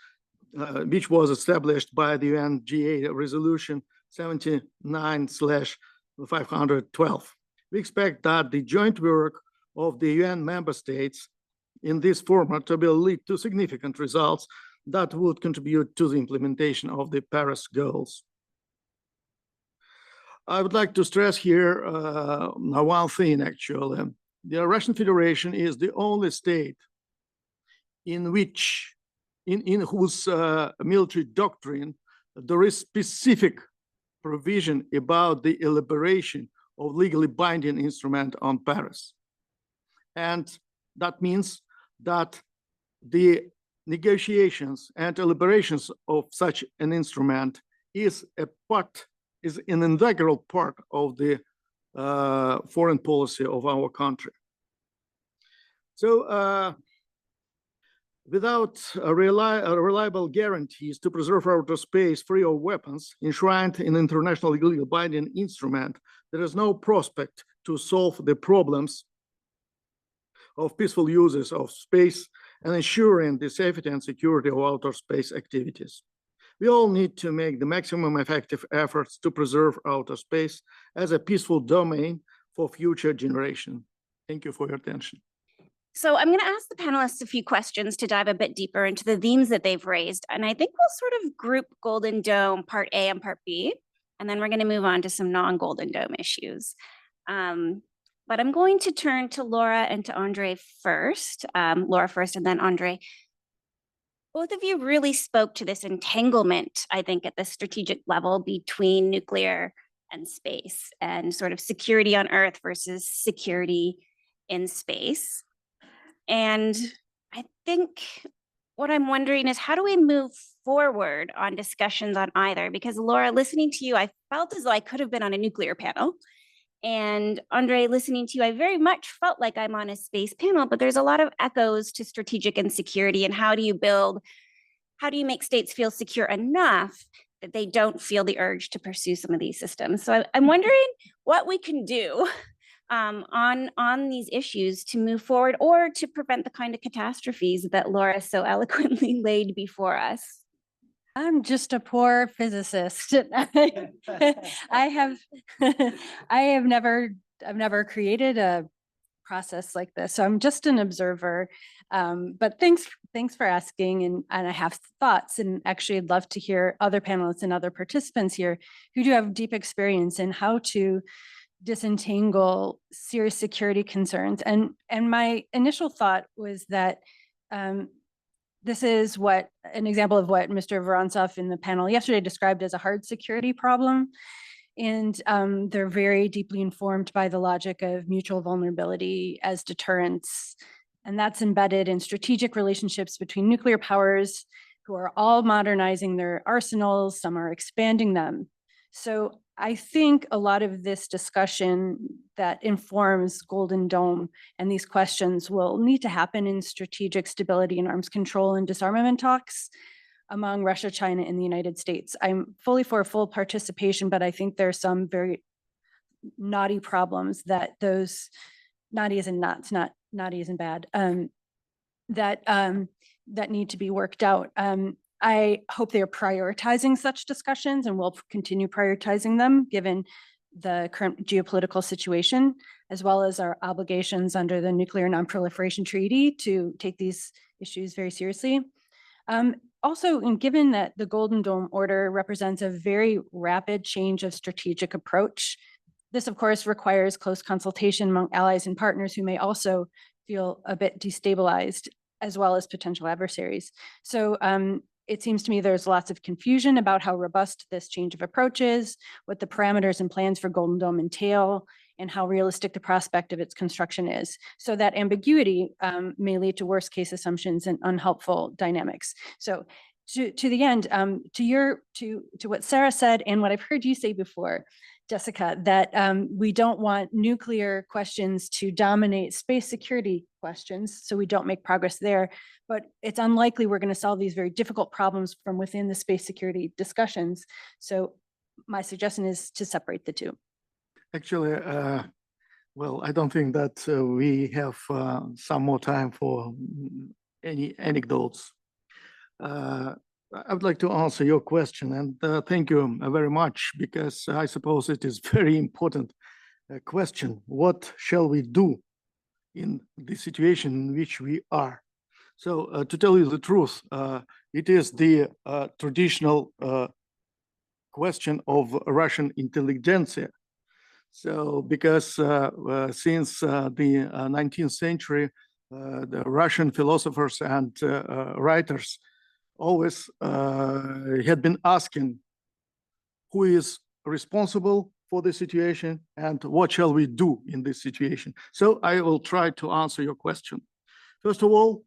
which was established by the UNGA resolution 79/512. We expect that the joint work of the UN member states in this format will lead to significant results that would contribute to the implementation of the Paris goals. I would like to stress here one thing, actually. The Russian Federation is the only state in whose military doctrine there is specific provision about the elaboration of legally binding instrument on Paris. And that means that the negotiations and elaborations of such an instrument is an integral part of the foreign policy of our country. So without reliable guarantees to preserve outer space free of weapons enshrined in international legally binding instrument, there is no prospect to solve the problems of peaceful uses of space and ensuring the safety and security of outer space activities. We all need to make the maximum effective efforts to preserve outer space as a peaceful domain for future generations. Thank you for your attention.
So I'm going to ask the panelists a few questions to dive a bit deeper into the themes that they've raised. And I think we'll sort of group Golden Dome Part A and Part B, and then we're going to move on to some non-Golden Dome issues. But I'm going to turn to Laura and to Andre first. Laura first and then Andre. Both of you really spoke to this entanglement, I think, at the strategic level between nuclear and space and sort of security on Earth versus security in space. And I think what I'm wondering is, how do we move forward on discussions on either? Because Laura, listening to you, I felt as though I could have been on a nuclear panel. And Andre, listening to you, I very much felt like I'm on a space panel, but there's a lot of echoes to strategic and security. And how do you make states feel secure enough that they don't feel the urge to pursue some of these systems? So I'm wondering what we can do on these issues to move forward or to prevent the kind of catastrophes that Laura so eloquently laid before us.
I'm just a poor physicist. I've never created a process like this, so I'm just an observer. But thanks for asking, and I have thoughts, and actually I'd love to hear other panelists and other participants here who do have deep experience in how to disentangle serious security concerns. And my initial thought was that this is an example of what Mr. Vorontsov in the panel yesterday described as a hard security problem. And they're very deeply informed by the logic of mutual vulnerability as deterrence. And that's embedded in strategic relationships between nuclear powers who are all modernizing their arsenals, some are expanding them. So I think a lot of this discussion that informs Golden Dome and these questions will need to happen in strategic stability and arms control and disarmament talks among Russia, China, and the United States. I'm fully for full participation, but I think there's some very knotty problems that those, knotty as in knots, not knotty as in bad, that need to be worked out. I hope they are prioritizing such discussions and will continue prioritizing them given the current geopolitical situation, as well as our obligations under the Nuclear Non-Proliferation Treaty to take these issues very seriously. Also, and given that the Golden Dome order represents a very rapid change of strategic approach, this of course requires close consultation among allies and partners who may also feel a bit destabilized. as well as potential adversaries. So it seems to me there's lots of confusion about how robust this change of approach is, what the parameters and plans for Golden Dome entail, and how realistic the prospect of its construction is. So that ambiguity may lead to worst case assumptions and unhelpful dynamics. So to the end, to what Sarah said and what I've heard you say before, Jessica, that we don't want nuclear questions to dominate space security questions, so we don't make progress there. But it's unlikely we're going to solve these very difficult problems from within the space security discussions. So my suggestion is to separate the two.
Actually, well, I don't think that we have some more time for any anecdotes. I would like to answer your question, and thank you very much, because I suppose it is very important question. What shall we do in the situation in which we are? So to tell you the truth, it is the traditional question of Russian intelligentsia. So because since the 19th century, the Russian philosophers and writers always had been asking who is responsible for the situation and what shall we do in this situation. So I will try to answer your question. First of all,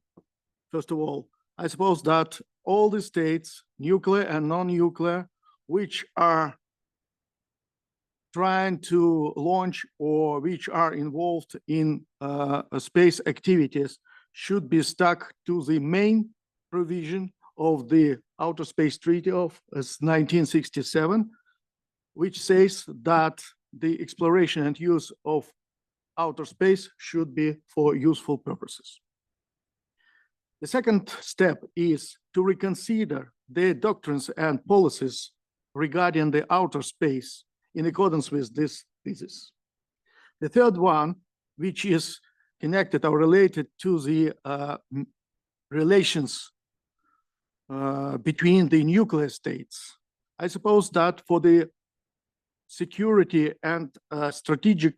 I suppose that all the states, nuclear and non-nuclear, which are trying to launch or which are involved in space activities should be stuck to the main provision of the Outer Space Treaty of 1967, which says that the exploration and use of outer space should be for useful purposes. The second step is to reconsider the doctrines and policies regarding the outer space in accordance with this thesis. The third one, which is connected or related to the relations between the nuclear states. I suppose that for the security and strategic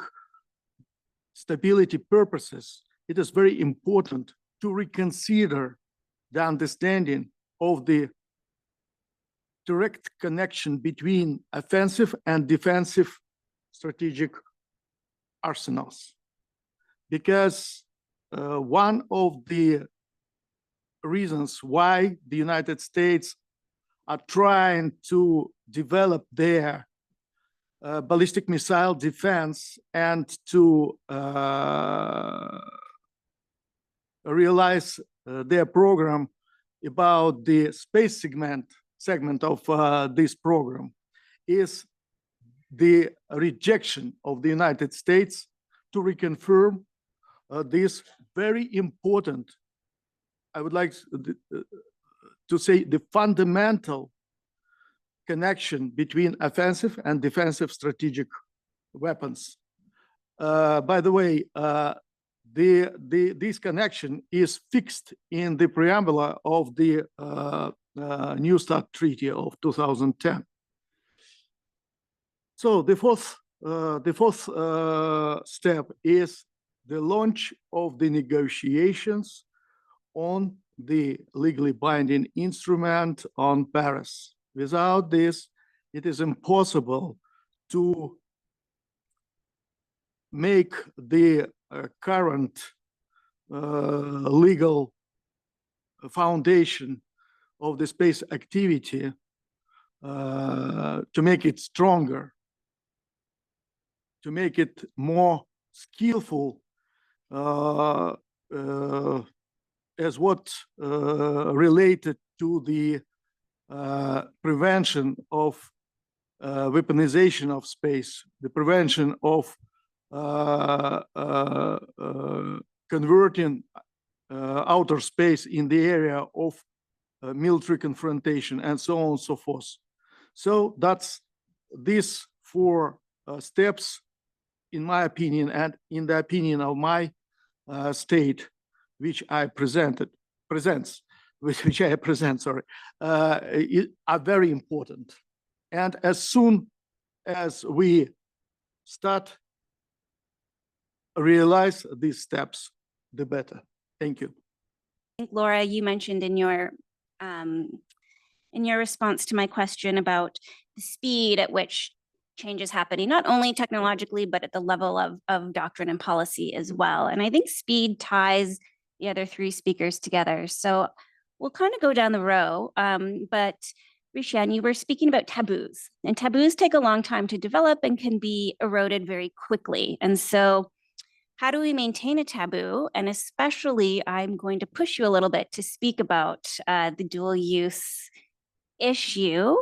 stability purposes, it is very important to reconsider the understanding of the direct connection between offensive and defensive strategic arsenals. Because one of the reasons why the United States are trying to develop their ballistic missile defense and to realize their program about the space segment of this program is the rejection of the United States to reconfirm this very important, I would like to say, the fundamental connection between offensive and defensive strategic weapons. By the way, this connection is fixed in the preamble of the New START Treaty of 2010. So the fourth step is the launch of the negotiations on the legally binding instrument on Paris. Without this, it is impossible to make the current legal foundation of the space activity to make it stronger, to make it more skillful as what related to the prevention of weaponization of space, the prevention of converting outer space in the area of military confrontation, and so on and so forth. So that's these four steps, in my opinion, and in the opinion of my state, which I present, sorry, are very important. And as soon as we start realize these steps, the better. Thank you.
think, Laura, you mentioned in your response to my question about the speed at which change is happening, not only technologically, but at the level of doctrine and policy as well. And I think speed ties the other three speakers together. So we'll kind of go down the row. But Rishan, you were speaking about taboos, and taboos take a long time to develop and can be eroded very quickly. And so how do we maintain a taboo? And especially, I'm going to push you a little bit to speak about the dual use issue,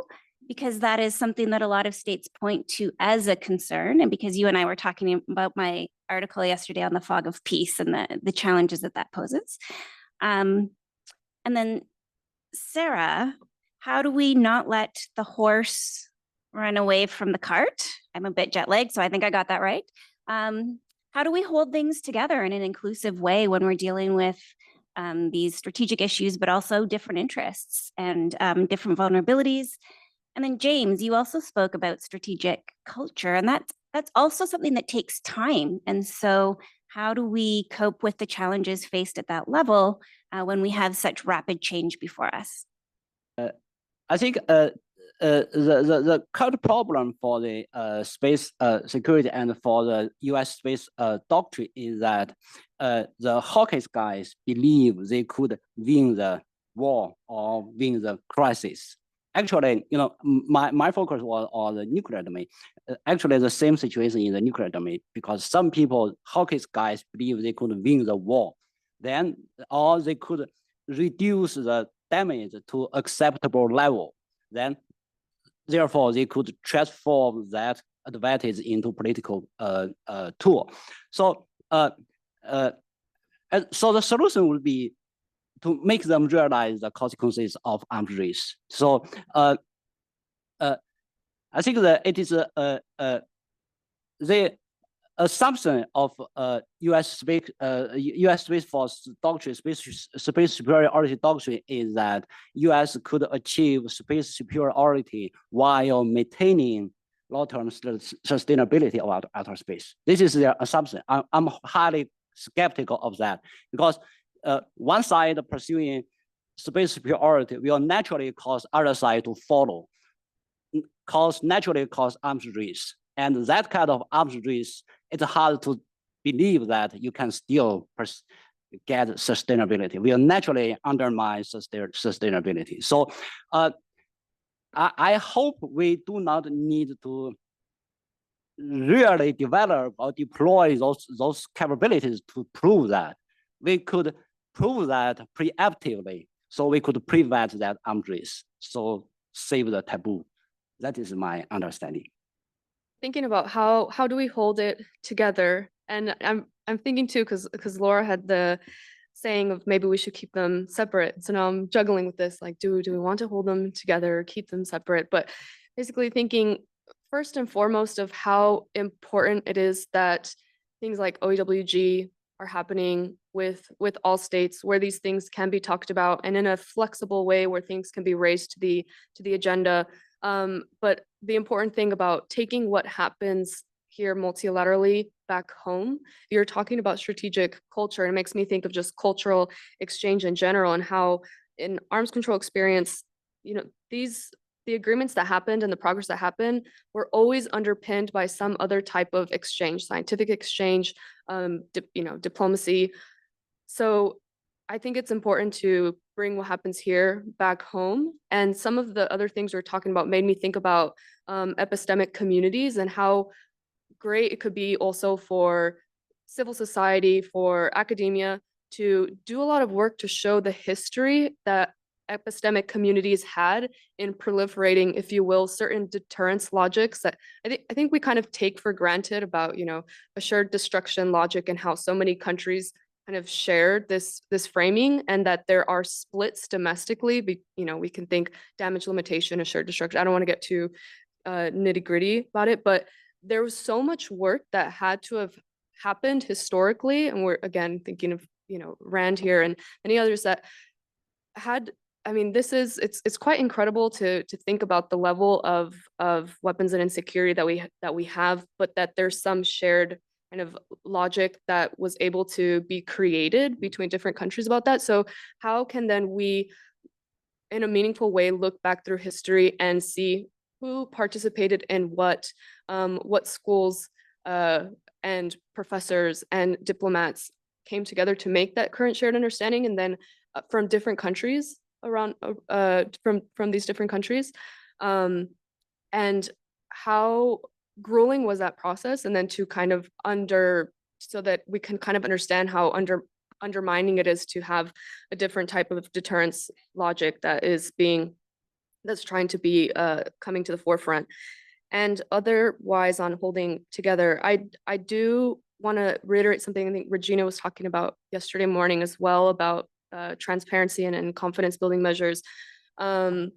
because that is something that a lot of states point to as a concern. And because you and I were talking about my article yesterday on the fog of peace and the challenges that poses. And then Sarah, how do we not let the horse run away from the cart? I'm a bit jet lagged, so I think I got that right. How do we hold things together in an inclusive way when we're dealing with these strategic issues, but also different interests and different vulnerabilities? And then James, you also spoke about strategic culture, and that's also something that takes time. And so how do we cope with the challenges faced at that level when we have such rapid change before us?
I think the current problem for the space security and for the U.S. space doctrine is that the hawkish guys believe they could win the war or win the crisis. Actually, you know, my focus was on the nuclear domain. Actually, the same situation in the nuclear domain, because some people, hawkish guys, believe they could win the war, then or they could reduce the damage to acceptable level. Then, therefore, they could transform that advantage into political tool. So, so the solution would be to make them realize the consequences of arms race. So, I think that it is the assumption of U.S. Space Force doctrine, space superiority doctrine, is that U.S. could achieve space superiority while maintaining long-term sustainability of outer space. This is their assumption. I'm highly skeptical of that, because one side pursuing space superiority will naturally cause other side to follow, naturally cause arms race. And that kind of arms race, it's hard to believe that you can still get sustainability. Will naturally undermine sustainability. So I hope we do not need to really develop or deploy those capabilities to prove that. We could prove that preemptively, so we could prevent that arms race, so save the taboo. That is my understanding.
Thinking about how do we hold it together, and I'm thinking too, because Laura had the saying of maybe we should keep them separate. So now I'm juggling with this, like, do we want to hold them together or keep them separate? But basically thinking first and foremost of how important it is that things like OEWG are happening with all states, where these things can be talked about and in a flexible way where things can be raised to the agenda. But the important thing about taking what happens here multilaterally back home, you're talking about strategic culture, and it makes me think of just cultural exchange in general, and how in arms control experience, you know, the agreements that happened and the progress that happened were always underpinned by some other type of exchange, scientific exchange, diplomacy. So I think it's important to bring what happens here back home. And some of the other things we're talking about made me think about epistemic communities and how great it could be also for civil society, for academia, to do a lot of work to show the history that epistemic communities had in proliferating, if you will, certain deterrence logics that I think we kind of take for granted about, you know, assured destruction logic, and how so many countries kind of shared this framing, and that there are splits domestically. We can think damage limitation, assured destruction. I don't want to get too nitty gritty about it, but there was so much work that had to have happened historically, and we're again thinking of, you know, Rand here and many others that had. I mean, it's quite incredible to think about the level of weapons and insecurity that we have, but that there's some shared kind of logic that was able to be created between different countries about that. So how can then we, in a meaningful way, look back through history and see who participated in what schools and professors and diplomats came together to make that current shared understanding, and then from different countries around from these different countries, and how grueling was that process, and then to kind of so that we can kind of understand how undermining it is to have a different type of deterrence logic that's trying to be coming to the forefront. And otherwise, on holding together, I do want to reiterate something I think Regina was talking about yesterday morning as well, about transparency and confidence building measures, and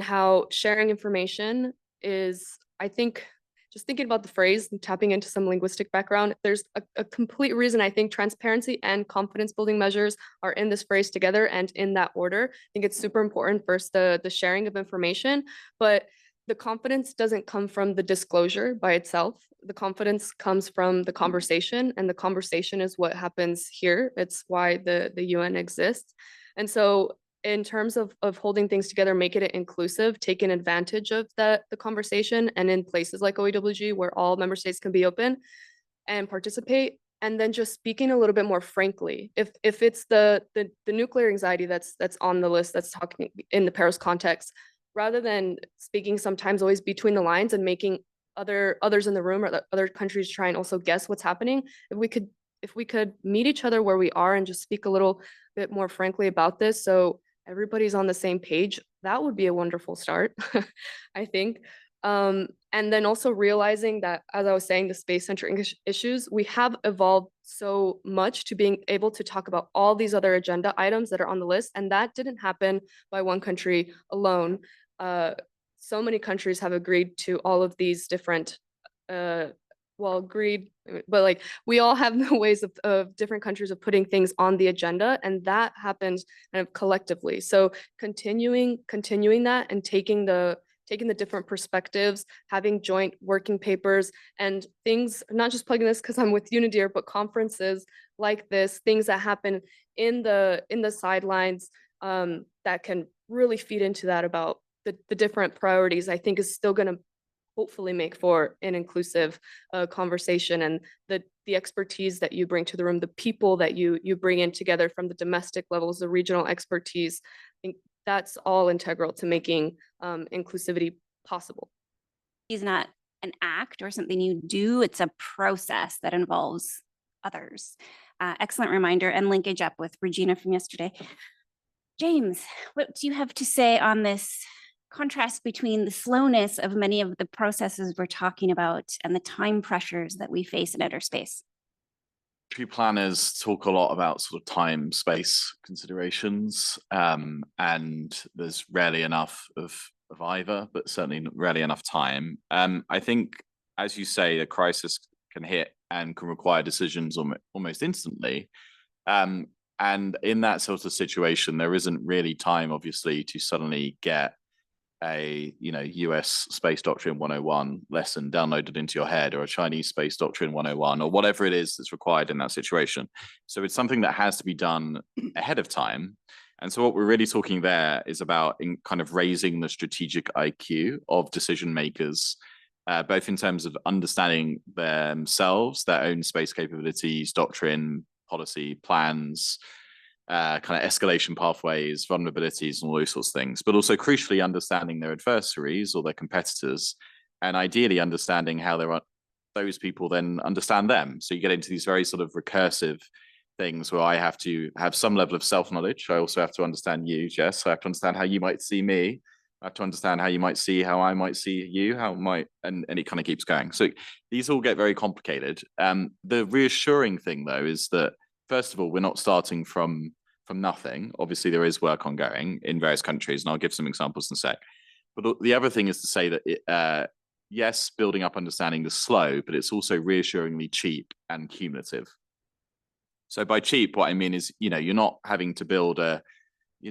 how sharing information is, I think, just thinking about the phrase and tapping into some linguistic background, there's a complete reason I think transparency and confidence building measures are in this phrase together and in that order. I think it's super important, first, the sharing of information, but the confidence doesn't come from the disclosure by itself. The confidence comes from the conversation, and the conversation is what happens here. It's why the UN exists. And so in terms of holding things together, making it inclusive, taking advantage of the conversation, and in places like OEWG where all member states can be open and participate, and then just speaking a little bit more frankly. If it's the nuclear anxiety that's on the list, that's talking in the Paris context, rather than speaking sometimes always between the lines and making others in the room or other countries try and also guess what's happening, if we could meet each other where we are and just speak a little bit more frankly about this, so everybody's on the same page, that would be a wonderful start, I think. And then also realizing that, as I was saying, the space-centric issues, we have evolved so much to being able to talk about all these other agenda items that are on the list, and that didn't happen by one country alone. So many countries have agreed to all of these different, agreed, but like we all have the ways of different countries of putting things on the agenda, and that happens kind of collectively. So continuing that and taking the different perspectives, having joint working papers and things, not just plugging this because I'm with Unidir, but conferences like this, things that happen in the sidelines that can really feed into that about the different priorities, I think is still going to hopefully make for an inclusive conversation, and the expertise that you bring to the room, the people that you bring in together from the domestic levels, the regional expertise, I think that's all integral to making inclusivity possible.
It's not an act or something you do, it's a process that involves others. Excellent reminder and linkage up with Regina from yesterday. James, what do you have to say on this contrast between the slowness of many of the processes we're talking about and the time pressures that we face in outer space?
Tree planners talk a lot about sort of time space considerations, and there's rarely enough of either, but certainly rarely enough time. I think, as you say, a crisis can hit and can require decisions almost instantly. And in that sort of situation, there isn't really time, obviously, to suddenly get a US Space Doctrine 101 lesson downloaded into your head, or a Chinese Space Doctrine 101, or whatever it is that's required in that situation. So it's something that has to be done ahead of time. And so what we're really talking there is about kind of raising the strategic IQ of decision makers, both in terms of understanding themselves, their own space capabilities, doctrine, policy, plans, kind of escalation pathways, vulnerabilities, and all those sorts of things, but also crucially understanding their adversaries or their competitors, and ideally understanding how those people then understand them. So you get into these very sort of recursive things where I have to have some level of self-knowledge. I also have to understand you, Jess. I have to understand how you might see me. I have to understand how you might see how I might see you, and it kind of keeps going. So these all get very complicated. The reassuring thing, though, is that, first of all, we're not starting from nothing. Obviously, there is work ongoing in various countries, and I'll give some examples in a sec. But the other thing is to say that, yes, building up understanding is slow, but it's also reassuringly cheap and cumulative. So by cheap, what I mean is, you're not having to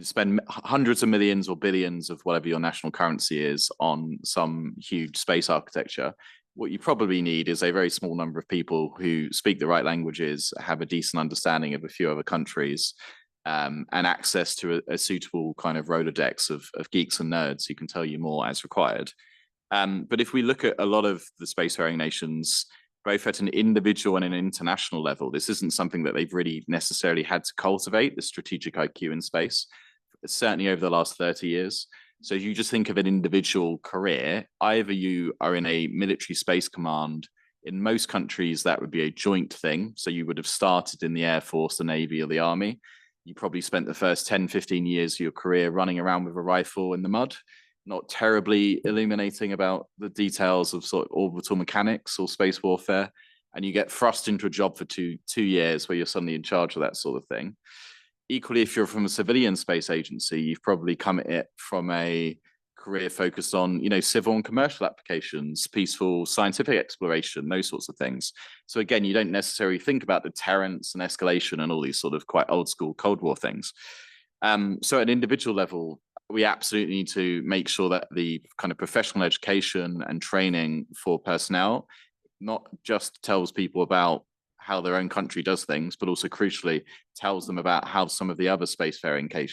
spend hundreds of millions or billions of whatever your national currency is on some huge space architecture. What you probably need is a very small number of people who speak the right languages, have a decent understanding of a few other countries, and access to a suitable kind of Rolodex of geeks and nerds who can tell you more as required. But if we look at a lot of the spacefaring nations, both at an individual and an international level, this isn't something that they've really necessarily had to cultivate, the strategic IQ in space, certainly over the last 30 years. So you just think of an individual career, either you are in a military space command. In most countries, that would be a joint thing. So you would have started in the Air Force, the Navy, or the Army. You probably spent the first 10, 15 years of your career running around with a rifle in the mud, not terribly illuminating about the details of sort of orbital mechanics or space warfare. And you get thrust into a job for two years where you're suddenly in charge of that sort of thing. Equally, if you're from a civilian space agency, you've probably come at it from a career focused on, civil and commercial applications, peaceful scientific exploration, those sorts of things. So again, you don't necessarily think about deterrence and escalation and all these sort of quite old school Cold War things. So at an individual level, we absolutely need to make sure that the kind of professional education and training for personnel not just tells people about how their own country does things, but also crucially tells them about how some of the other spacefaring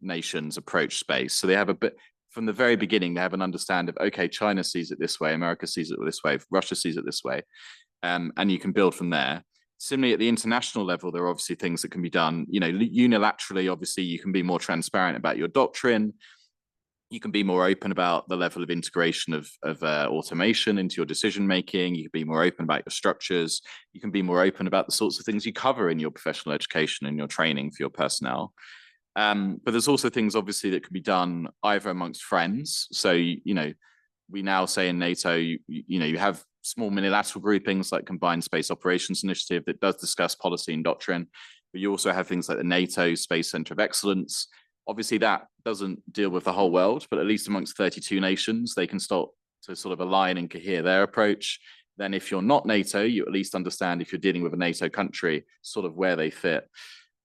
nations approach space. So they have a bit, from the very beginning, they have an understanding of, okay, China sees it this way, America sees it this way, Russia sees it this way, and you can build from there. Similarly, at the international level, there are obviously things that can be done, unilaterally. Obviously, you can be more transparent about your doctrine. You can be more open about the level of integration of automation into your decision making. You can be more open about your structures. You can be more open about the sorts of things you cover in your professional education and your training for your personnel. But there's also things, obviously, that can be done either amongst friends. So, we now say in NATO, you have small unilateral groupings like Combined Space Operations Initiative that does discuss policy and doctrine. But you also have things like the NATO Space Center of Excellence. Obviously, that doesn't deal with the whole world, but at least amongst 32 nations, they can start to sort of align and cohere their approach. Then if you're not NATO, you at least understand, if you're dealing with a NATO country, sort of where they fit.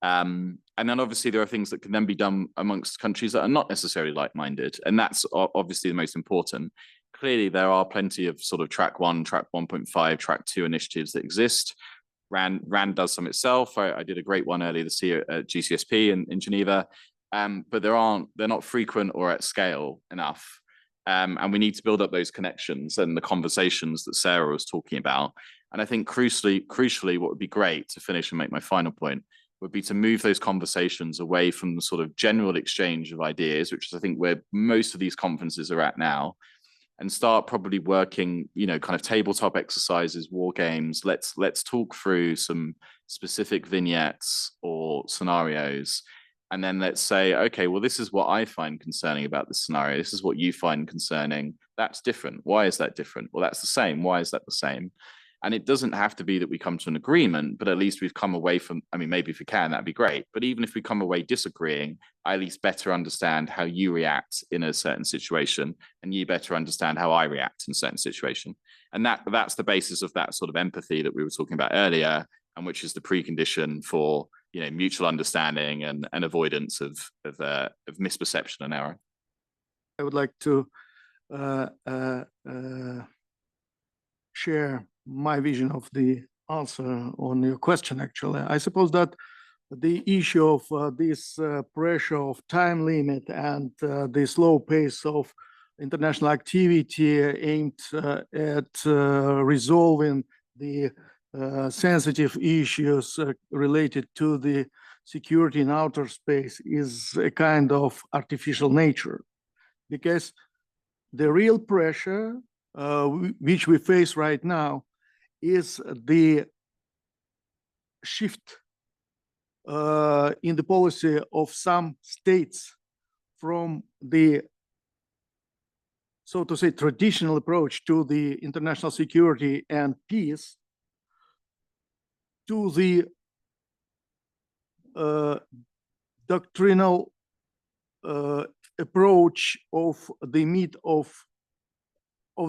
And then obviously there are things that can then be done amongst countries that are not necessarily like-minded. And that's obviously the most important. Clearly, there are plenty of sort of track 1, track 1.5, track 2 initiatives that exist. RAND does some itself. I did a great one earlier this year at GCSP in Geneva. But they're not frequent or at scale enough. And we need to build up those connections and the conversations that Sarah was talking about. And I think crucially, what would be great to finish and make my final point would be to move those conversations away from the sort of general exchange of ideas, which is, I think, where most of these conferences are at now, and start probably working, kind of tabletop exercises, war games. Let's talk through some specific vignettes or scenarios. And then let's say, okay, well, this is what I find concerning about this scenario. This is what you find concerning. That's different. Why is that different? Well, that's the same. Why is that the same? And it doesn't have to be that we come to an agreement, but at least we've come away from, maybe if we can, that'd be great. But even if we come away disagreeing, I at least better understand how you react in a certain situation, and you better understand how I react in a certain situation. And that's the basis of that sort of empathy that we were talking about earlier, and which is the precondition for mutual understanding and avoidance of misperception and error.
I would like to share my vision of the answer on your question. Actually, I suppose that the issue of this pressure of time limit and the slow pace of international activity aimed at resolving the sensitive issues related to the security in outer space is a kind of artificial nature, because the real pressure which we face right now is the shift in the policy of some states from the, so to say, traditional approach to the international security and peace to the doctrinal approach of the mid of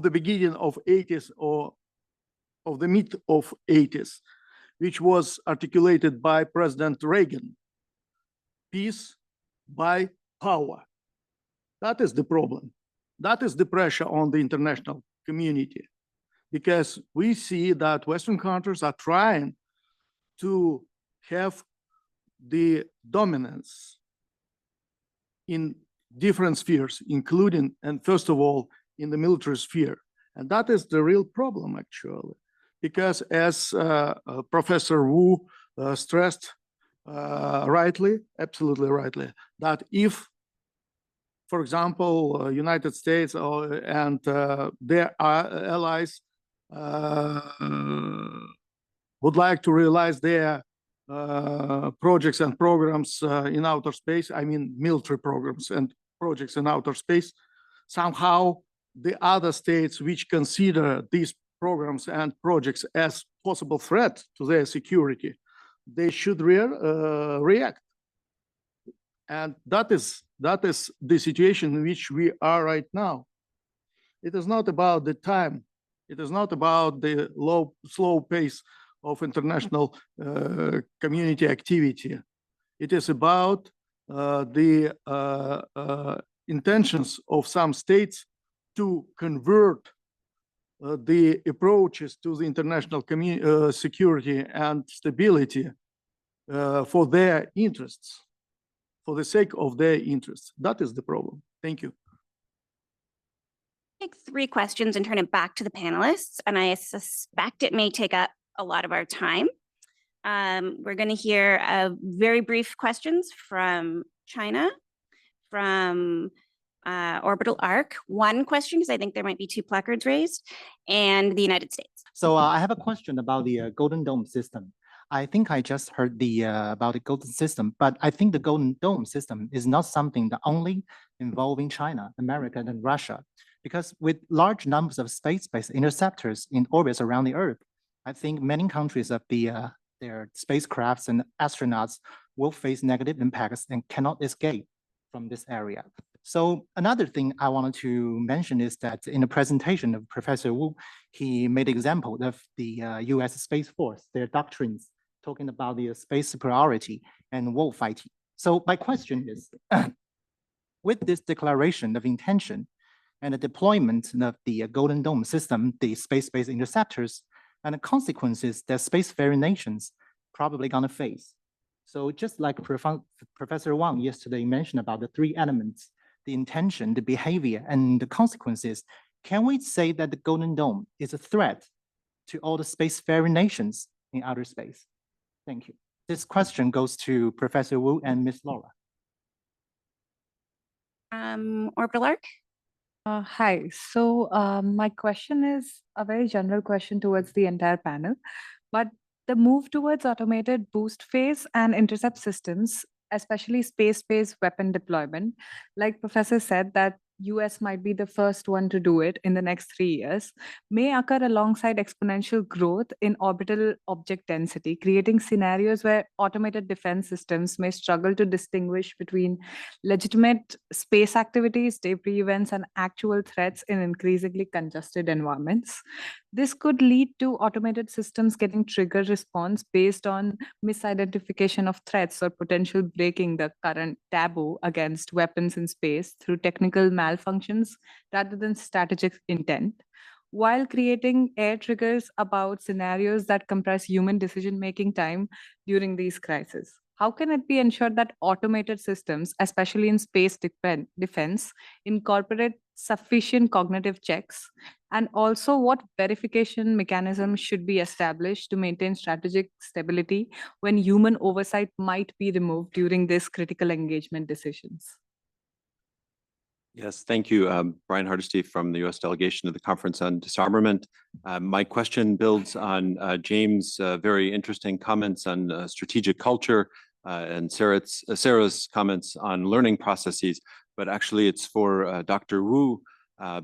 the beginning of 80s or of the mid of 80s, which was articulated by President Reagan: peace by power. That is the problem. That is the pressure on the international community. because we see that Western countries are trying to have the dominance in different spheres, including, and first of all, in the military sphere. And that is the real problem, actually, because as Professor Wu stressed rightly, absolutely rightly, that if, for example, United States and their allies would like to realize their projects and programs in outer space, I mean military programs and projects in outer space, somehow the other states which consider these programs and projects as possible threat to their security, they should react. And that is the situation in which we are right now. It is not about the time. It is not about the slow pace of international community activity. It is about the intentions of some states to convert the approaches to the international security and stability for their interests, for the sake of their interests. That is the problem. Thank you.
Take 3 questions and turn it back to the panelists, and I suspect it may take up a lot of our time. We're going to hear very brief questions from China, from Orbital Arc. 1 question, because I think there might be 2 placards raised, and the United States.
So I have a question about the Golden Dome system. I think I just heard about the Golden system, but I think the Golden Dome system is not something that only involving China, America, and Russia. Because with large numbers of space-based interceptors in orbits around the Earth, I think many countries of their spacecrafts and astronauts will face negative impacts and cannot escape from this area. So another thing I wanted to mention is that in the presentation of Professor Wu, he made example of the US Space Force, their doctrines, talking about the space superiority and war fighting. So my question is, with this declaration of intention and the deployment of the Golden Dome system, the space-based interceptors, and the consequences that spacefaring nations probably gonna face. So just like Professor Wang yesterday mentioned about the 3 elements, the intention, the behavior, and the consequences, can we say that the Golden Dome is a threat to all the spacefaring nations in outer space? Thank you. This question goes to Professor Wu and Ms. Laura.
Orbital Arc?
Hi. So my question is a very general question towards the entire panel, but the move towards automated boost phase and intercept systems, especially space-based weapon deployment, like Professor said, that US might be the first one to do it in the next 3 years, may occur alongside exponential growth in orbital object density, creating scenarios where automated defense systems may struggle to distinguish between legitimate space activities, debris events, and actual threats in increasingly congested environments. This could lead to automated systems getting trigger response based on misidentification of threats or potential breaking the current taboo against weapons in space through technical malfunctions rather than strategic intent, while creating air triggers about scenarios that compress human decision-making time during these crises. How can it be ensured that automated systems, especially in space defense, incorporate sufficient cognitive checks? And also, what verification mechanisms should be established to maintain strategic stability when human oversight might be removed during these critical engagement decisions?
Yes, thank you. Brian Hardesty from the U.S. delegation to the Conference on Disarmament. My question builds on James' very interesting comments on strategic culture and Sarah's comments on learning processes, but actually it's for Dr. Wu,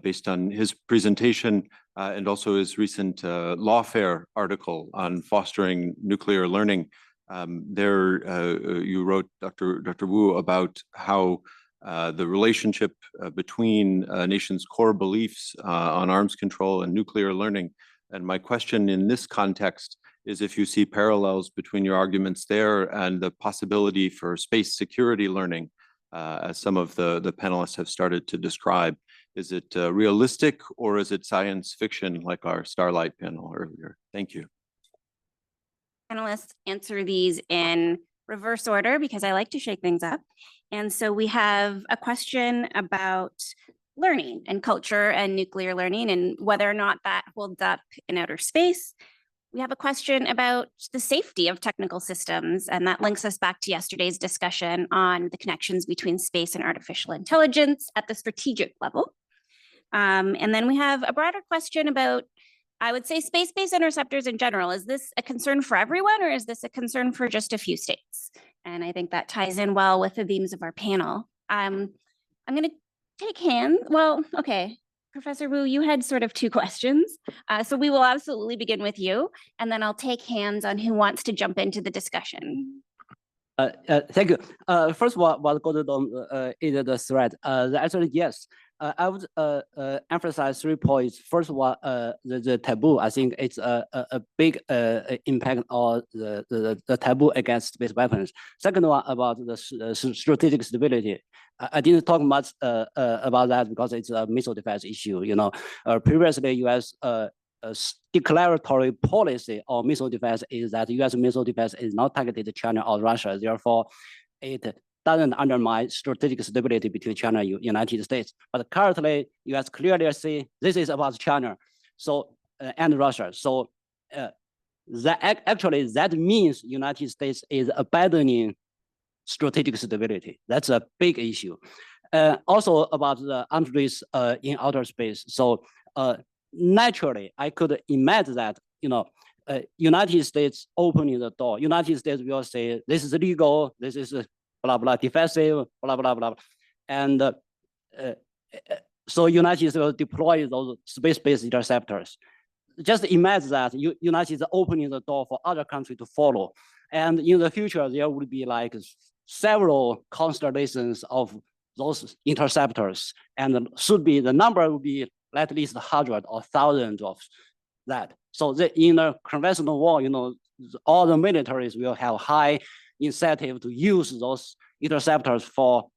based on his presentation and also his recent Lawfare article on fostering nuclear learning. There you wrote, Dr. Wu, about how the relationship between a nation's core beliefs on arms control and nuclear learning. And my question in this context is if you see parallels between your arguments there and the possibility for space security learning, as some of the panelists have started to describe. Is it realistic, or is it science fiction like our Starlight panel earlier? Thank you.
Panelists answer these in reverse order because I like to shake things up. And so we have a question about learning and culture and nuclear learning and whether or not that holds up in outer space. We have a question about the safety of technical systems, and that links us back to yesterday's discussion on the connections between space and artificial intelligence at the strategic level. And then we have a broader question about, I would say, space-based interceptors in general. Is this a concern for everyone, or is this a concern for just a few states? And I think that ties in well with the themes of our panel. I'm going to take hands. Well, okay. Professor Wu, you had sort of two questions. So we will absolutely begin with you, and then I'll take hands on who wants to jump into the discussion.
Thank you. First of all, about Golden Dome is the threat. The answer is yes. I would emphasize 3 points. First of all, the taboo. I think it's a big impact on the taboo against space weapons. Second one, about the strategic stability. I didn't talk much about that because it's a missile defense issue. You know, previously U.S. Declaratory policy on missile defense is that U.S. missile defense is not targeted to China or Russia. Therefore, it doesn't undermine strategic stability between China and United States. But currently, U.S. clearly say this is about China, so and Russia. So that actually that means United States is abandoning strategic stability. That's a big issue. Also about the arms race in outer space. So naturally, I could imagine that, you know, United States opening the door. United States will say this is illegal. This is blah blah defensive. Blah blah blah, and so United States will deploy those space-based interceptors. Just imagine that United States opening the door for other countries to follow, and in the future there will be like several constellations of those interceptors, and should be the number will be at least 100 or thousands of that. So in a conventional war, you know, all the militaries will have high incentive to use those interceptors for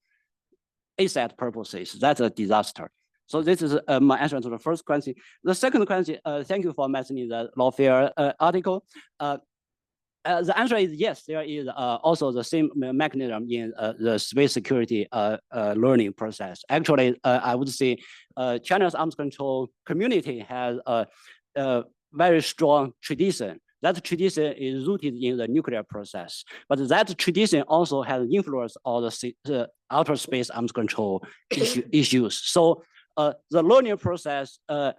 ASAT purposes. That's a disaster. So this is my answer to the first question. The second question, thank you for mentioning the lawfare article. The answer is yes, there is also the same mechanism in the space security learning process. Actually, I would say China's arms control community has a very strong tradition. That tradition is rooted in the nuclear process, but that tradition also has influence on the outer space arms control issues. So the learning process, the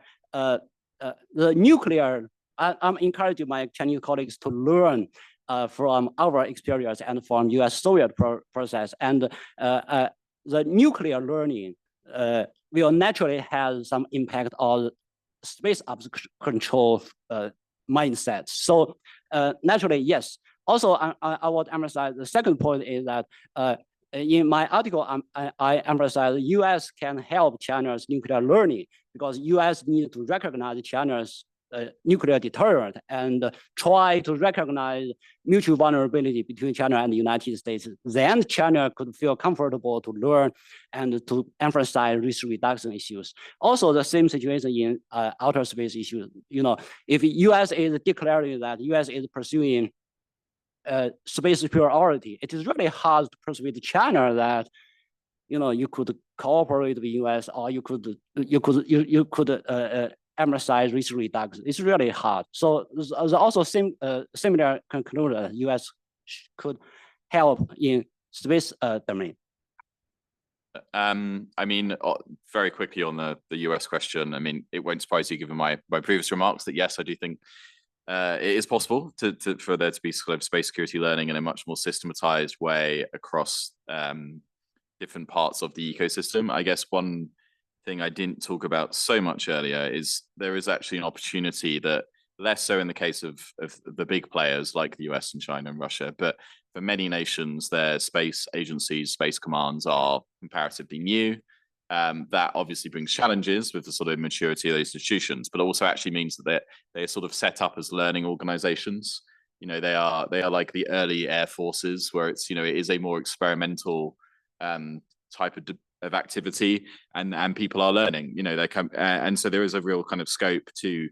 nuclear, I'm encouraging my Chinese colleagues to learn from our experience and from US-Soviet process. And the nuclear learning will naturally have some impact on space arms control mindset. So naturally, yes. Also, I would emphasize the second point is that in my article, I emphasize the U.S. can help China's nuclear learning because U.S. needs to recognize China's nuclear deterrent and try to recognize mutual vulnerability between China and the United States. Then China could feel comfortable to learn and to emphasize risk reduction issues. Also, the same situation in outer space issues. You know, if U.S. is declaring that U.S. is pursuing space superiority, it is really hard to persuade China that, you know, you could cooperate with U.S. or you could emphasize risk reduction. It's really hard. So there's also similar conclusion. U.S. could help in space domain.
I mean, very quickly on the US question, I mean, it won't surprise you given my previous remarks that yes, I do think it is possible for there to be sort of space security learning in a much more systematized way across different parts of the ecosystem. I guess one thing I didn't talk about so much earlier is there is actually an opportunity that less so in the case of the big players like the US and China and Russia, but for many nations, their space agencies, space commands are comparatively new. That obviously brings challenges with the sort of maturity of those institutions, but also actually means that they're sort of set up as learning organizations. You know, they are like the early air forces where it's, you know, it is a more experimental type of of activity, and people are learning. You know, they come, and so there is a real kind of scope to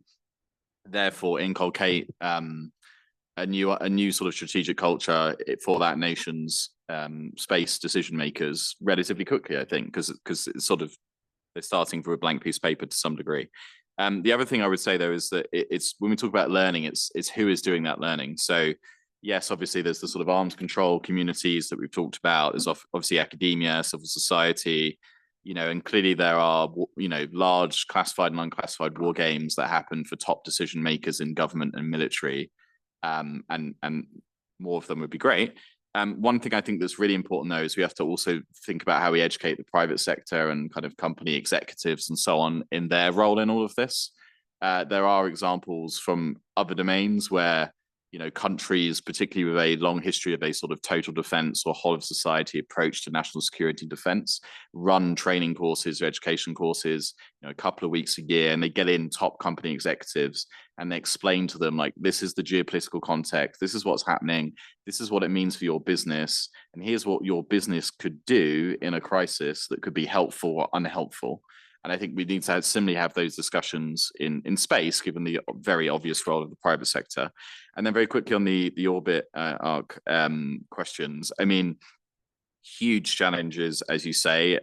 therefore inculcate a new sort of strategic culture for that nation's space decision makers relatively quickly, I think, because it's sort of, they're starting from a blank piece of paper to some degree. The other thing I would say though is that it's when we talk about learning, it's who is doing that learning. So yes, obviously there's the sort of arms control communities that we've talked about. There's obviously academia, civil society, you know, and clearly there are, you know, large classified and unclassified war games that happen for top decision makers in government and military, and more of them would be great. One thing I think that's really important though is we have to also think about how we educate the private sector and kind of company executives and so on in their role in all of this. There are examples from other domains where, you know, countries, particularly with a long history of a sort of total defense or whole of society approach to national security defense, run training courses or education courses, you know, a couple of weeks a year, and they get in top company executives and they explain to them, like, this is the geopolitical context, this is what's happening, this is what it means for your business, and here's what your business could do in a crisis that could be helpful or unhelpful. And I think we need to similarly have those discussions in space, given the very obvious role of the private sector. And then very quickly on the orbit arc questions, I mean, huge challenges, as you say.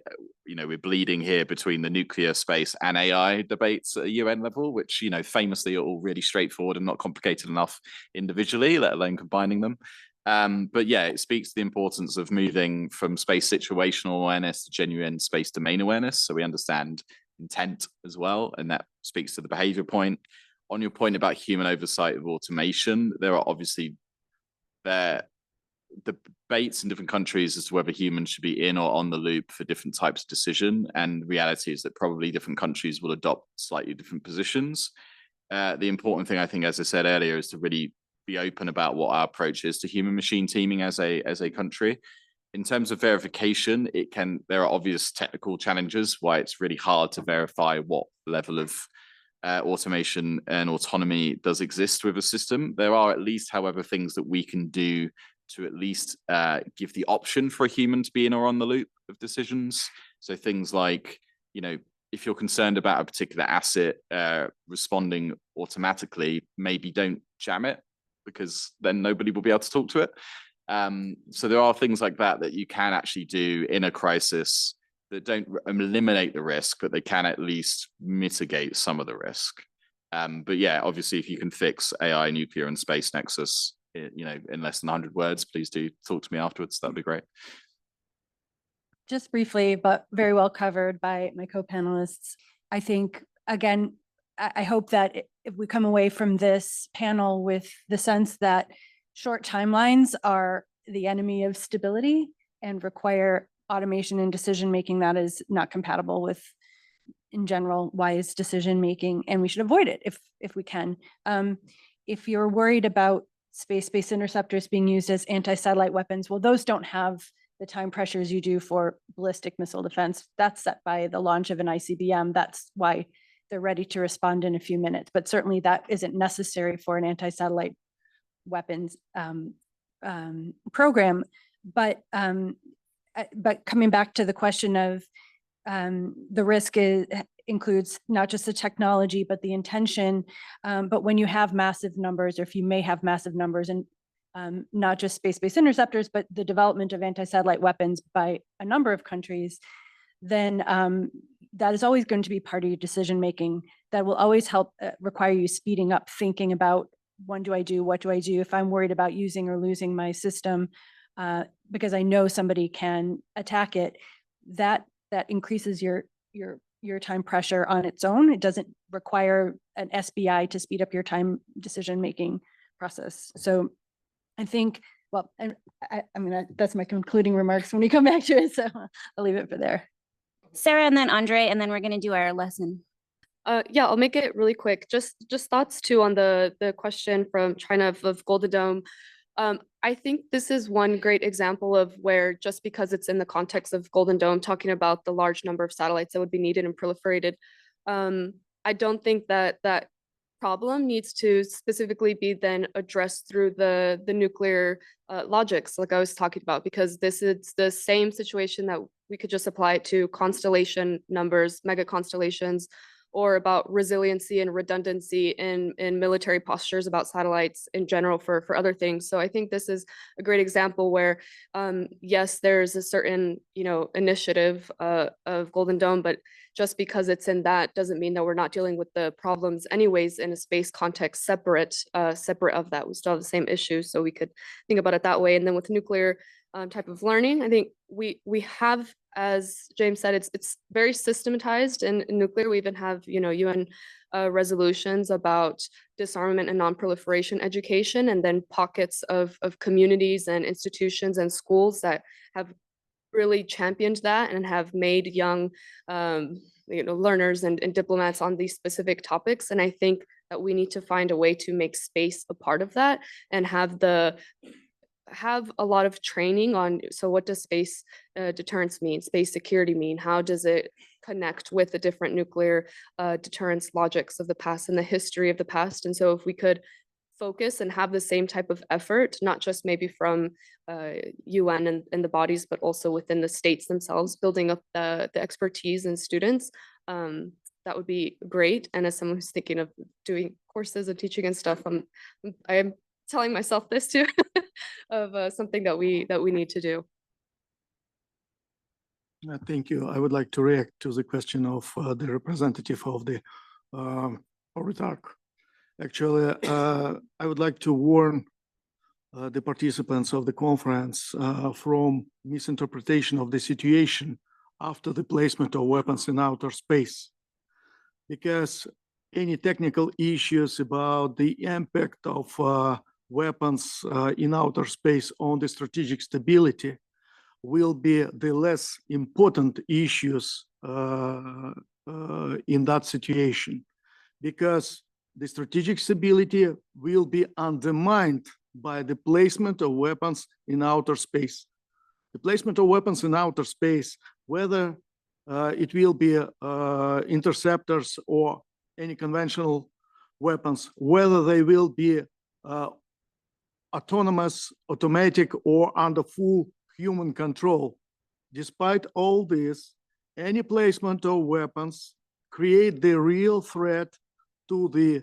You know, we're bleeding here between the nuclear, space and AI debates at a UN level, which, you know, famously are all really straightforward and not complicated enough individually, let alone combining them. But yeah, it speaks to the importance of moving from space situational awareness to genuine space domain awareness. So we understand intent as well. And that speaks to the behavior point. On your point about human oversight of automation, there are obviously debates in different countries as to whether humans should be in or on the loop for different types of decision. And the reality is that probably different countries will adopt slightly different positions. The important thing, I think, as I said earlier, is to really be open about what our approach is to human machine teaming as a country. In terms of verification, there are obvious technical challenges why it's really hard to verify what level of automation and autonomy does exist with a system. There are at least, however, things that we can do to at least give the option for a human to be in or on the loop of decisions. So things like, you know, if you're concerned about a particular asset responding automatically, maybe don't jam it, because then nobody will be able to talk to it. So there are things like that you can actually do in a crisis that don't eliminate the risk, but they can at least mitigate some of the risk. But yeah, obviously, if you can fix AI, nuclear, and space nexus, you know, in less than 100 words, please do talk to me afterwards. That'd be great.
Just briefly, but very well covered by my co-panelists. I think, again, I hope that if we come away from this panel with the sense that short timelines are the enemy of stability and require automation and decision-making that is not compatible with, in general, wise decision-making, and we should avoid it if we can. If you're worried about space-based interceptors being used as anti-satellite weapons, well, those don't have the time pressures you do for ballistic missile defense. That's set by the launch of an ICBM. That's why they're ready to respond in a few minutes. But certainly that isn't necessary for an anti-satellite weapons program. But coming back to the question of the risk includes not just the technology, but the intention. But when you have massive numbers, or if you may have massive numbers, and not just space-based interceptors, but the development of anti-satellite weapons by a number of countries, then that is always going to be part of your decision-making. That will always help require you speeding up thinking about, when do I do, what do I do if I'm worried about using or losing my system, because I know somebody can attack it. That increases your time pressure on its own. It doesn't require an SBI to speed up your time decision-making process. So I think, well, I mean, that's my concluding remarks when we come back to it. So I'll leave it for there.
Sarah, and then Andre, and then we're going to do our lesson.
Yeah, I'll make it really quick. Just thoughts too on the question from China of Golden Dome. I think this is one great example of where, just because it's in the context of Golden Dome, talking about the large number of satellites that would be needed and proliferated, I don't think that problem needs to specifically be then addressed through the nuclear logics, like I was talking about, because this is the same situation that we could just apply it to constellation numbers, mega constellations, or about resiliency and redundancy in military postures, about satellites in general for other things. So I think this is a great example where, yes, there's a certain, initiative of Golden Dome, but just because it's in that doesn't mean that we're not dealing with the problems anyways in a space context separate of that. We still have the same issues, so we could think about it that way. And then with nuclear type of learning, I think we have, as James said, it's very systematized in nuclear. We even have, UN resolutions about disarmament and non-proliferation education, and then pockets of communities and institutions and schools that have really championed that and have made young learners and diplomats on these specific topics. And I think that we need to find a way to make space a part of that and have a lot of training on, so what does space deterrence mean, space security mean, how does it connect with the different nuclear deterrence logics of the past and the history of the past. And so if we could focus and have the same type of effort, not just maybe from UN and the bodies, but also within the states themselves, building up the expertise in students, that would be great. And as someone who's thinking of doing courses and teaching and stuff, I'm telling myself this too, of something that we need to do.
Thank you. I would like to react to the question of the representative of the Oritarch. Actually, I would like to warn the participants of the conference from misinterpretation of the situation after the placement of weapons in outer space, because any technical issues about the impact of weapons in outer space on the strategic stability will be the less important issues in that situation, because the strategic stability will be undermined by the placement of weapons in outer space. The placement of weapons in outer space, whether it will be interceptors or any conventional weapons, whether they will be autonomous, automatic, or under full human control. Despite all this, any placement of weapons create the real threat to the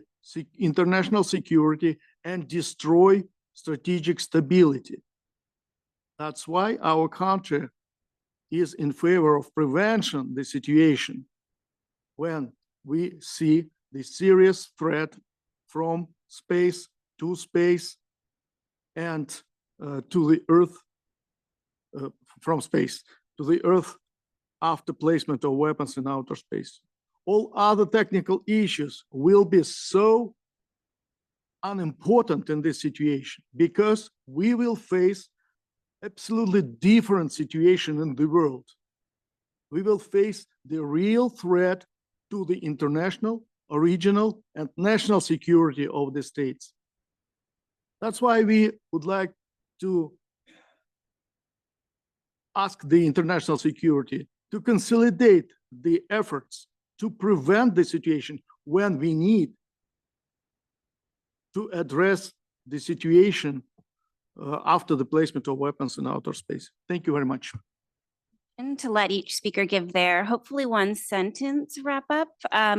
international security and destroy strategic stability. That's why our country is in favor of prevention the situation when we see the serious threat from space to space and to the Earth, from space to the Earth after placement of weapons in outer space. All other technical issues will be so unimportant in this situation because we will face absolutely different situation in the world. We will face the real threat to the international, regional, and national security of the states. That's why we would like to ask the international security to consolidate the efforts to prevent the situation when we need to address the situation after the placement of weapons in outer space. Thank you very much.
And to let each speaker give their hopefully one sentence wrap up,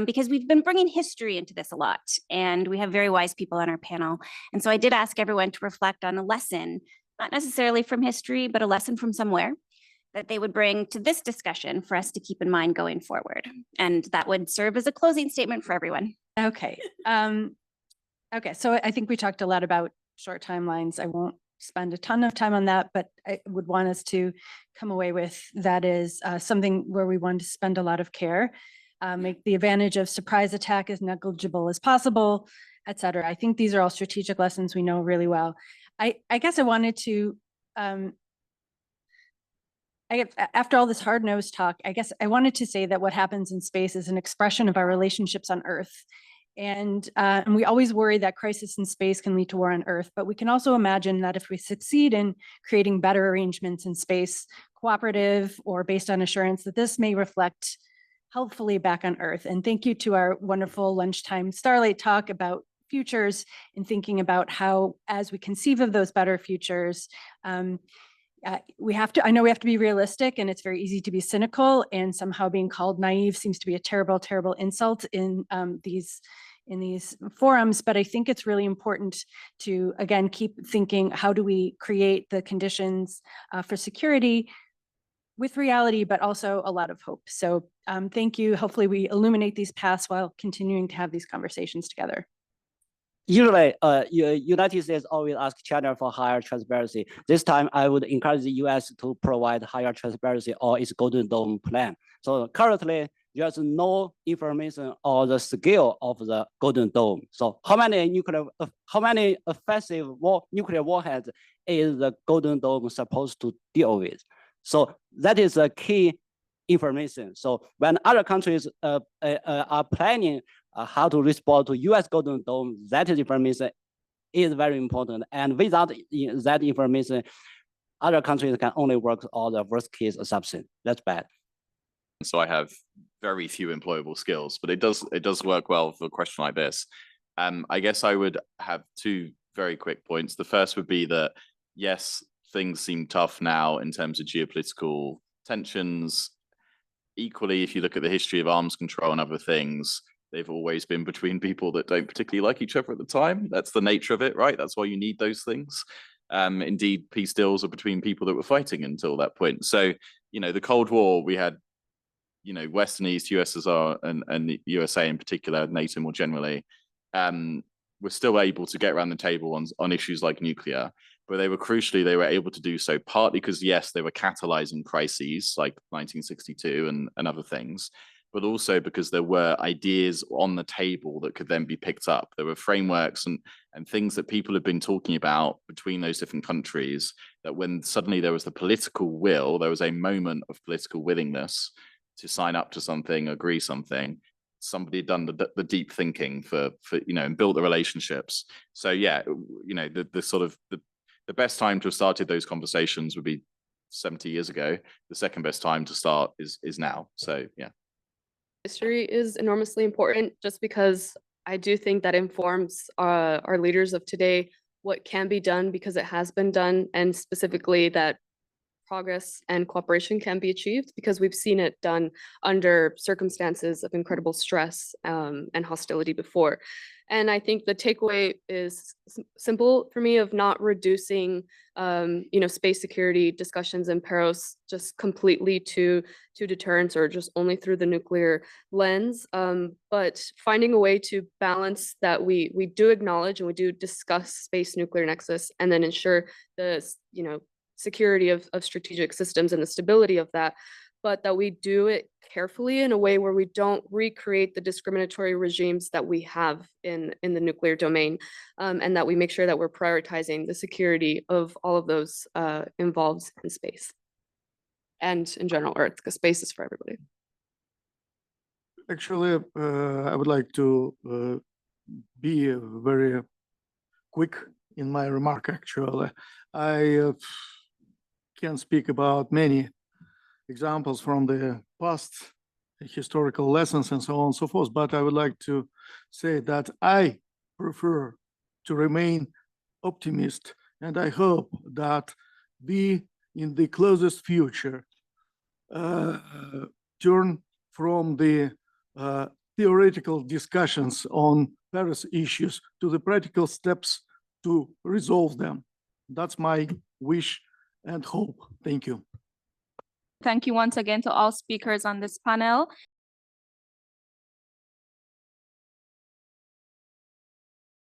because we've been bringing history into this a lot and we have very wise people on our panel. And so I did ask everyone to reflect on a lesson, not necessarily from history, but a lesson from somewhere that they would bring to this discussion for us to keep in mind going forward. And that would serve as a closing statement for everyone.
Okay. Okay, so I think we talked a lot about short timelines. I won't spend a ton of time on that, but I would want us to come away with that is something where we want to spend a lot of care, make the advantage of surprise attack as negligible as possible, et cetera. I think these are all strategic lessons we know really well. I guess I wanted to, after all this hard-nosed talk, I guess I wanted to say that what happens in space is an expression of our relationships on Earth. And we always worry that crisis in space can lead to war on Earth, but we can also imagine that if we succeed in creating better arrangements in space, cooperative or based on assurance, that this may reflect helpfully back on Earth. And thank you to our wonderful lunchtime Starlight talk about futures and thinking about how, as we conceive of those better futures, we have to, I know we have to be realistic, and it's very easy to be cynical, and somehow being called naive seems to be a terrible, terrible insult in these forums. But I think it's really important to, again, keep thinking, how do we create the conditions for security with reality, but also a lot of hope. So thank you. Hopefully we illuminate these paths while continuing to have these conversations together.
Usually, United States always ask China for higher transparency. This time, I would encourage the US to provide higher transparency or its Golden Dome plan. So currently, there's no information on the scale of the Golden Dome. So how many offensive nuclear warheads is the Golden Dome supposed to deal with? So that is a key information. So when other countries are planning how to respond to US Golden Dome, that information is very important. And without that information, other countries can only work on the worst case assumption. That's bad.
So I have very few employable skills, but it does work well for a question like this. I guess I would have two very quick points. The first would be that, yes, things seem tough now in terms of geopolitical tensions. Equally, if you look at the history of arms control and other things, they've always been between people that don't particularly like each other at the time. That's the nature of it, right? That's why you need those things. Indeed, peace deals are between people that were fighting until that point. So, the Cold War, we had, West and East, USSR and the USA in particular, NATO more generally, were still able to get around the table on issues like nuclear. But they were able to do so partly because, yes, they were catalyzing crises like 1962 and other things, but also because there were ideas on the table that could then be picked up. There were frameworks and things that people had been talking about between those different countries, that when suddenly there was the political will, there was a moment of political willingness to sign up to something, agree something, somebody had done the deep thinking for and built the relationships. So yeah, the best time to have started those conversations would be 70 years ago. The second best time to start is now. So yeah.
History is enormously important, just because I do think that informs our leaders of today what can be done because it has been done, and specifically that progress and cooperation can be achieved because we've seen it done under circumstances of incredible stress and hostility before. And I think the takeaway is simple for me, of not reducing space security discussions in Paros just completely to deterrence or just only through the nuclear lens, but finding a way to balance that we do acknowledge and we do discuss space nuclear nexus, and then ensure the security of strategic systems and the stability of that, but that we do it carefully in a way where we don't recreate the discriminatory regimes that we have in the nuclear domain, and that we make sure that we're prioritizing the security of all of those involved in space and in general Earth, because space is for everybody.
Actually, I would like to be very quick in my remark. Actually, I can speak about many examples from the past, historical lessons and so on and so forth, but I would like to say that I prefer to remain optimist, and I hope that we in the closest future turn from the theoretical discussions on Paris issues to the practical steps to resolve them. That's my wish and hope. Thank you.
Thank you once again to all speakers on this panel.